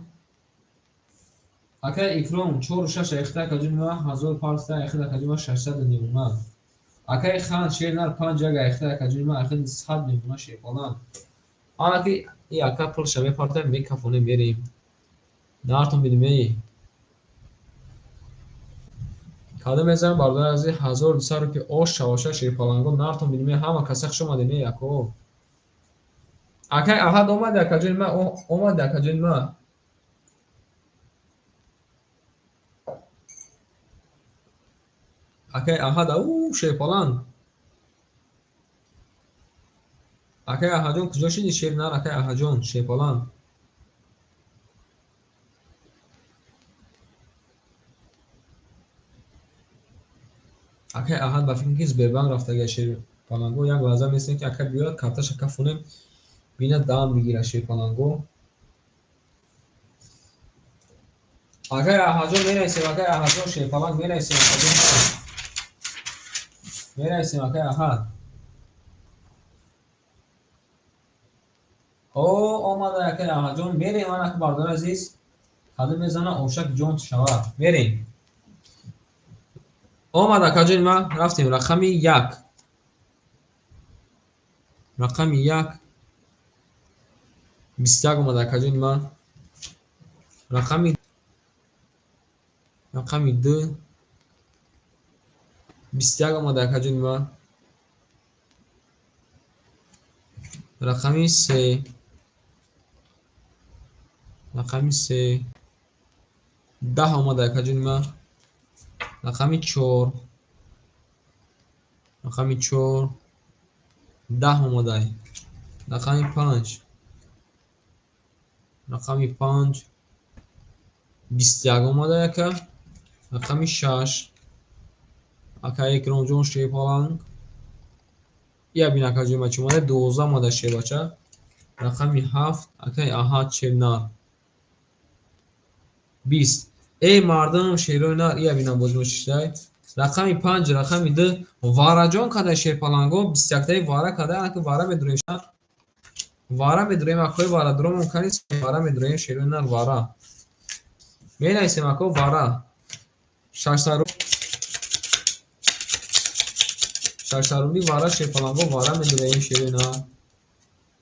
اکه اکرام 4 و 6 اخته اکجون ما 1500 اخته اکجون ما 600 میمونه. اکه خان شیر نر 5 اگه اخته اکجون ما اخته 100 میمونه شیپالان. آن که ای اکه پول شبیه پارتر میکفونه میریم. نارتون بیدیم کاده میزنم باردار از 1200 روپیه آش شواشه شیپالانگو نارتون بیدیم همه کسخ شما دیمی یکو. اکه احد اومد اکجون ما اومد اکجون ما. اکه احد او شیپالان. اکه احجون کجا شدی شیر نر اکه احجون شیپالان. اکه احد با فکر کیز بیربان رفته گه شیپالانگو یک لحظه میسین که اکه بیاد کارتش کفونه بینه دام میگیره شیپالانگو. اکه احجون میرسیم اکه احجون شیپالان میرسیم میرسیم اکه احد. او آمده اکه احجون میریم من اکه باردار عزیز کاده میزنه اوشک جون شوا میریم. آمده کجا ما رفتیم رقمی 1 رقمی 1 21 اومده کجا ما رقمی 2 21 اومده کجا ما رقمی 3 10 اومده کجا ما رقمی 4 10 اومده رقمی 5 21 اومده که رقمی 6 اکه اکرام جون شیپالانگ یا بینا کجا ما چی اومده 12 اومده شیباچه رقمی 7 اکه احد چنار 20 ای مردم شیروی نار یا بینا بزمشته رقمی 5 رقمی 2 وارا جون کده شیپالانگو 21 تای وارا کده اکه وارا بدرویشن وارا بدرویم اکوی وارا درو ممکنی وارا بدرویم شیروی نار وارا می نایسیم اکو وارا 6 رومی وارا شیپالانگو وارا بدرویم شیروی نار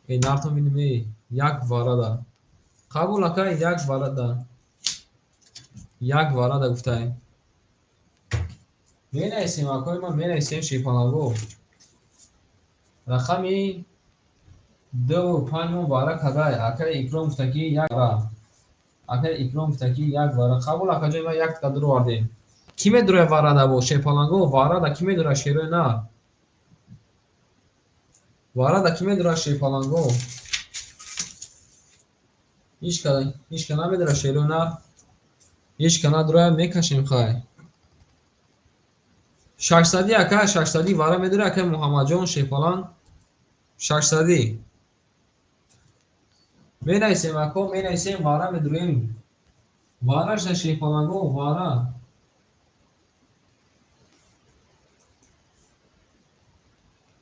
ای نارتون بینیمی یک وارا دا قبول اکه یک وارا دا گفته می نایسیم اکوی ما می نایسیم شیپالانگو رقمی 2 و 5 وارا کده اکه اکرام گفتگی یک وارا قبول اکه جای ما یک کده رو واردیم کی میدروه وارا دا بو شیپالانگو وارا دا کی میدروه شیروی نار وارا دا کی میدروه شیپالانگو هیچ که نمیدروه شیروی نار هیچ که ندروه میکشیم خواه 600 اکه 600 وارا میدروه اکه محمد جون شیپالان 600 می نایسیم اکو می نایسیم وارا میدرویم وارا شده شیپالانگو وارا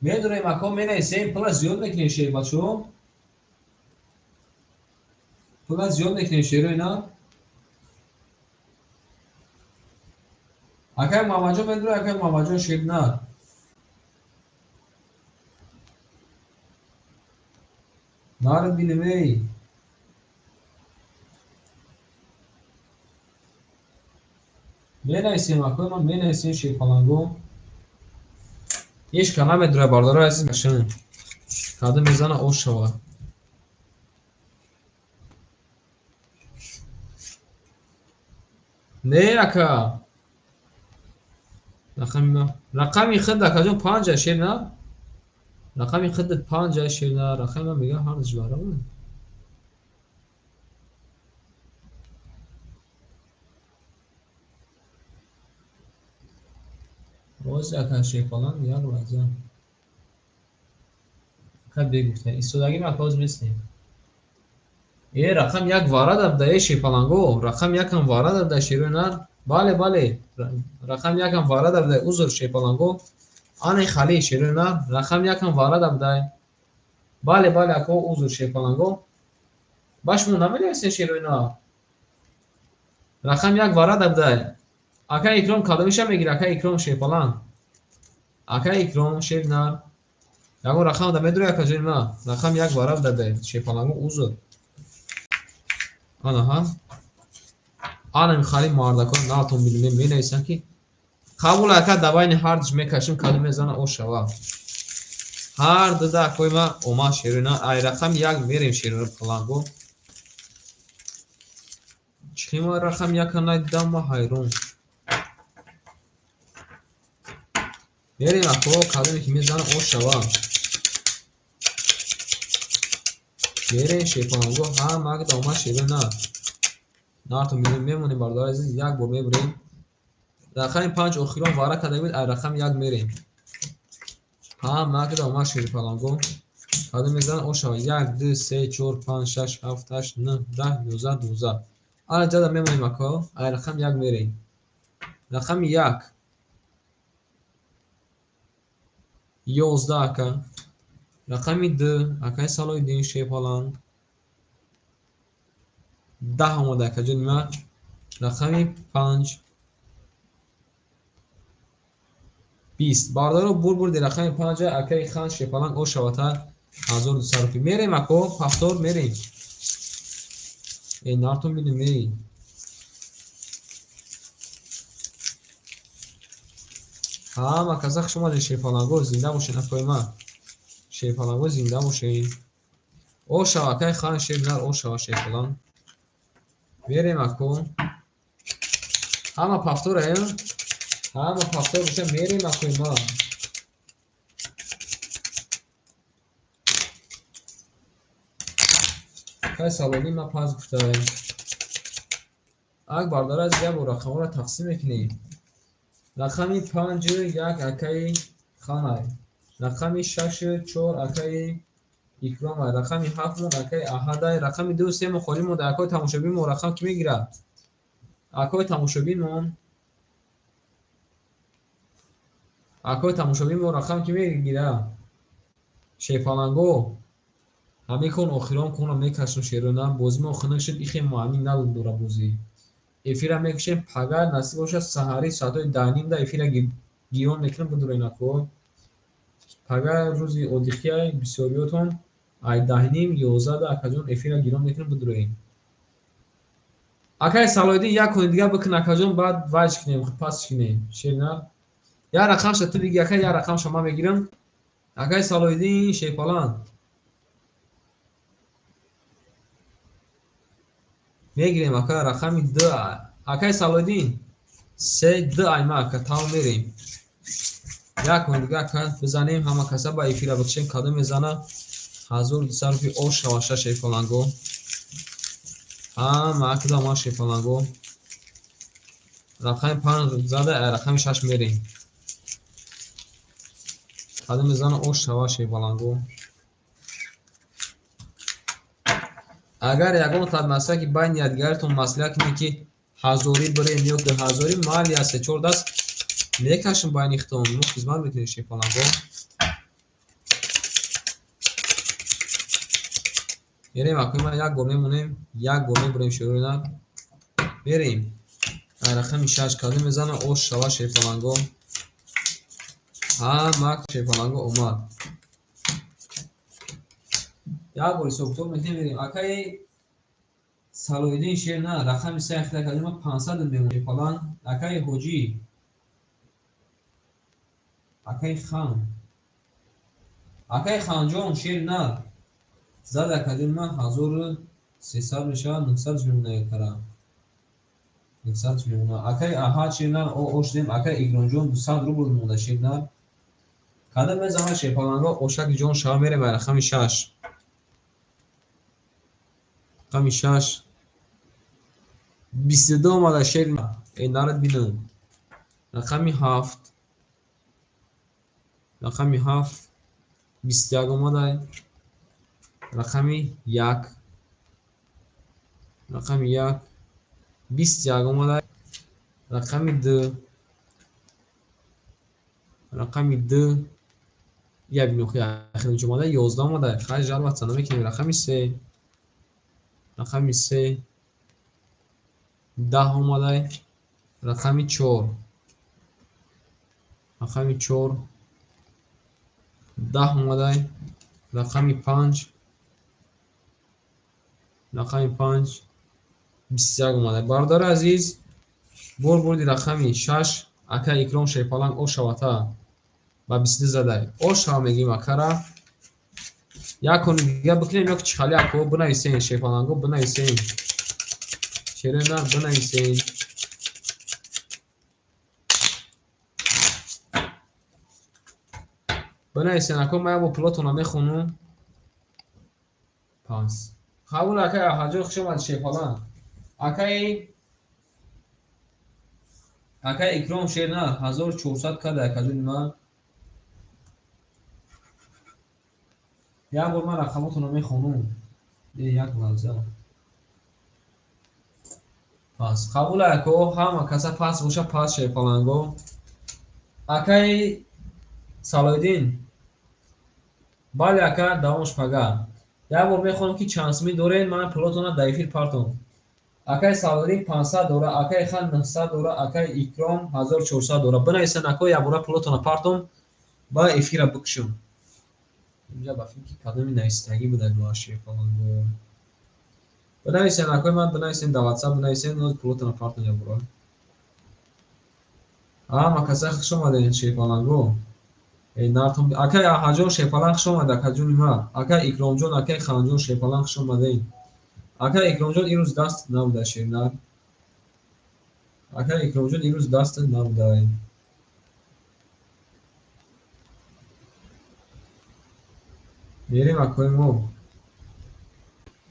میدرویم اکو می نایسیم پلا زیاد میکنیم شیر بچو پلا زیاد میکنیم شیر اینا اکه محمد جون میدروه اکه محمد جون شیر نه نارد بینیمی می نایسیم اکو ما می نایسیم شیپالانگو هیچ که نمیدروه بارداره عزیز مشن کاده میزنه اوش شوا نه اکه رقمی خود اکه جون 5 شیر نه رقمی خودت 5 شیر نه رقمی من میگه هر جواره بود باز اکه شیپالان یک لحظه که بگفته ایستادگی ما کاز میستیم ای رقم یک وارد ابدای شیپالانگو رقم یکم وارد ابدای شیروی نر بله رقم یکم وارد ابدای اوزر شیپالانگو آن خالی شیروی نر رقم یکم وارد ابدای بله اکو اوزر شیپالانگو باش مون نمی‌نویسین شعر و اینا. رقم یک وارد بده. اکا اکرام کادومیش هم میگیره. اکا اکرام شیر فلان. اکا اکرام شیر نه. یکو رقم ده میدروی اکا جوی ما. رقم یک وارد بده. شیر فلانگو اوزد. آنها. آنم خالی ماردکان ناتون بیلیم می نویسن که قبول اکا دوائن هردش میکشیم کادومی زنه او شوا. هر داده اکوی ما اوما شیرونه. ای رقم یک میریم شیرونه فلانگو. چی ما رقم یک ندیدم ما حیرون. میریم اکو کادومی که میزنه او شوا. میریم شیفانگو هم اگه دوما شیرونه. نارتون میمونیم باردار عزیز یک بار میبریم. رقم 5 اخیران وارد کرده بود رقم یک میریم. هم اگه دوما شیر فلانگو. کادوم میزنه او شوا. 1 2 3 4 5 6 7 8 9 10 11 12. الان جدا میمونیم اکو رقم یک میریم. رقم یک 11 اکا. رقم 2 اکای سالوی دین شیر فلان 10 آمده اکا جنما. رقم 5 20 باردارو بور دی رقم 5 اکای خان شیر فلان او شواتا 1200 روپیه میریم اکو پفتور میریم. ای نارتون بیدیم میریم. همه کساخ شما دی شیر فلانگو زنده باشین اکوی ما. شیر فلانگو زنده باشین. او شواکای خان شیر نار او شوا شیر فلان میریم اکو. همه پفتور ایم. همه پفتور بشه میریم اکوی ما. کای سالونی ما پاز گفتاریم. اگه باردار از یه با رقم را تقسیم کنیم. رقمی 5 یک اکای خانه. رقمی 6 4 اکای اکرام. رقمی 7 مون اکای احد. رقمی 2 3 مخالیم مون اکای تماشابین مون رقم کی میگیره؟ اکای تماشابین مون. اکای تماشابین مون رقم کی میگیره؟ شیفالانگو. همه کن اخیرام کنم میکشم شیرونم بازی ما خنک شد ایخی معمین نبود دورا بازی. افیرا میکشیم پگاه نصیب باشه سحری ساعتای 10:30 ده افیرا گیرون میکنم بدون اینا کو. پگاه روزی اودیخیای بسیاریاتون ای 10:30 11 ده اکاجون افیرا گیرون میکنم بدون این. اکای سالودی یک کن دیگه بکن اکاجون بعد واج کنیم پاس کنیم شیرنا. یا رقم شد تو دیگه اکای یا رقم شما میگیرم. اکای سالودی شیپالان میگیریم اکای رقمی 2 اکای سالودی 3 2 ایما اکا تاو میریم. یک کن دیگه اکا بزنیم همه کسا با افیرا بکشیم کادو میزنه 1200 روپیه او شواشا شیپالانگو. هم اکدا ما شیپالانگو. رقم 5 زده رقم 6 میریم. کادو میزنه او شوا شیپالانگو. اگر یکم تا مسئله که بین یادگارتون مسئله کنی که هزاری بریم یک 2000 مال یا 3 4 دست میکشم بین اختون مو خدمت میتونی شیپالانگو. میریم اکوی ما یک گور میمونیم یک گور میبریم شروع اینا میریم. رقم 6 کادو میزنه او شوا شیپالانگو. مک شیپالانگو اومد. یک گوری سوکتور میتونیم اکای سالویدین شیر نه رقم 3 اختیار کردیم 500 میمونیم شیپالان. اکای حجی اکای خان اکای خانجون شیر نه زده کردیم ما 1300 میشه 900 میمونه کرم 900 میمونه. اکای احاد شیر نه او اوشدیم اکای ایگرونجون 200 روبل میمونه شیر نه. کدام زمان شیپالانگو اوشک جون شما میره به رقم 6. رقم 6 22 مال شیر نه این نارد بینم. رقم 7 رقم 7 21 اومده. رقم 1 رقم 1 21 اومده. رقم 2 رقم 2 یک نوخی اخیرین اومده 11 اومده. خیلی جالب است نمیکنیم. رقم 3 рақами 3 10 омадай. рақами 4 рақами 4 10 омадай. рақами 5 рақами 5 21 омадай. Бардори азиз, бор бурди рақами 6 ака икром шепаланг ошавата ба 22 задай. Ошава мегим акара. Якони дига бикунем, ёки чихали ако бинависен, шепаланго бинависен. Черенар бинависен. бинависен ако мая бо плотона мехунум. Пас. Хавур акай аҳаҷо хушомад шепаланг. Акай икром шерна 1400 када акаҷо нима. як бор ман рақамотоно мехонум. як лаҳза. пас қабул ако ҳама каса пас боша пас шепаланго. акай салоиддин. бале ака давомш пага. як бор мехонам ки чансми дорен, ман плотона дар эфир партом. акай салоиддин 500 дора, акай хан 900 дора, акай икром 1400 дора. бинависен ако як бора плотона партом ба эфира бикушам. инҷа ба фикри кадоми нависитагӣ буда дуа шепаланго. бинависен акои ман, бинависен дар WhatsApp бинависен, ноз плотона партон як бора. ҳама каса хуш омаден шепаланго. нартон акай аҳаҷон шепаланг хуш омада акаҷон нима. акай икромҷон, акай ханҷон шепаланг хуш омаден. акай икромҷон ирӯз даст набуда шернар. акай икромҷон ирӯз даст набуда. мерем акои мо.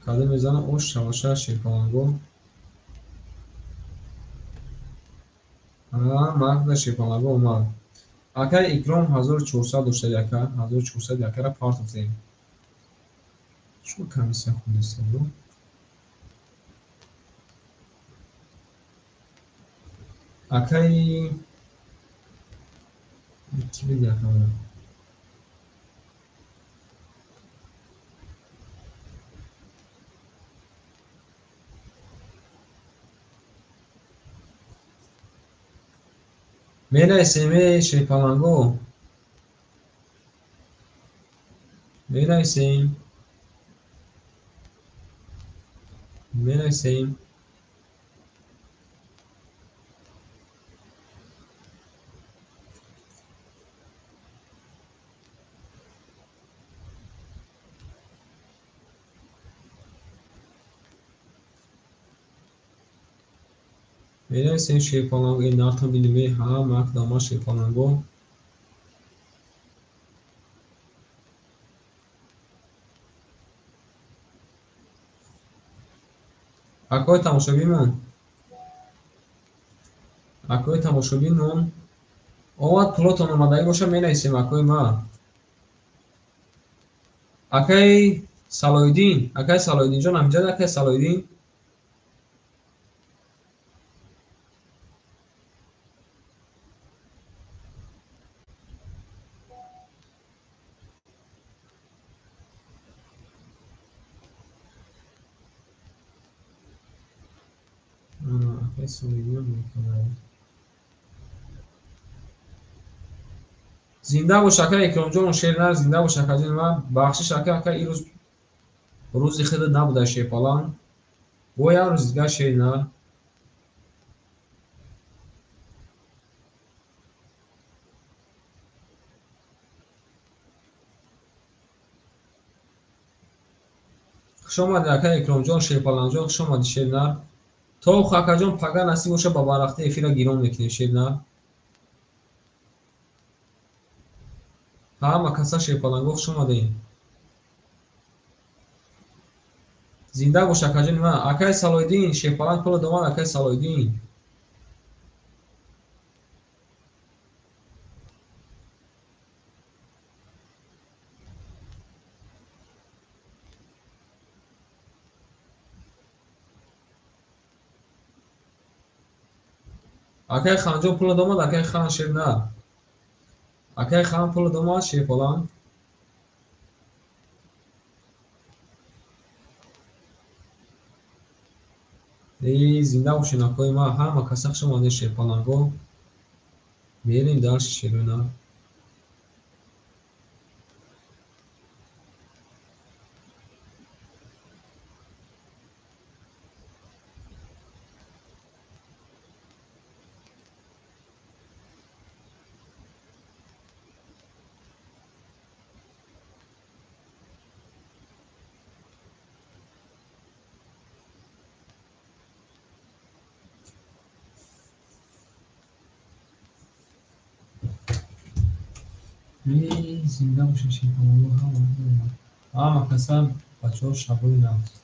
кадо мезанам ош шаваша шепаланго. мақда шепаланго омад. акай икром 1400 дошта, яка 1400 якара партофтем. чун комиссия хундистем бо? акай ки бидякам. менависем шепаланго. менависем. менависем. менависем шепаланго. ин нартон биниме ҳа мақдама шепаланго. акои тамошобинон. акои тамошобинон. омад плотон омадаги боша менависем акои ма. акай салоиддин. акай салоиддинҷон амҷад акай салоиддин. акай салоиддинон мекунад. зинда бош акай икромҷон шернар, зинда бош акаҷон ма. бахшиш ака акай ирӯз рӯзи худат набуда шепаланг. бо як рӯз дига шернар. хуш омадӣ акай икромҷон шепалангҷон, хуш омадӣ шернар. то хакаҷон пага насиб боша ба барвақти эфира гирон мекунем шернар. ҳама каса шепаланго хуш омадем. зинда бош акаҷони ман. акай салоиддин шепаланг пула домад акай салоиддин. акай ханҷон пула домад акай хан шернар. акай хан пула домад шепаланг. зинда бошед накои ма, ҳама касак шумо не шерпаланго мерим дарши шеруна. зинда бошед шерпаланго ҳама касак бачаҳо шабои навз.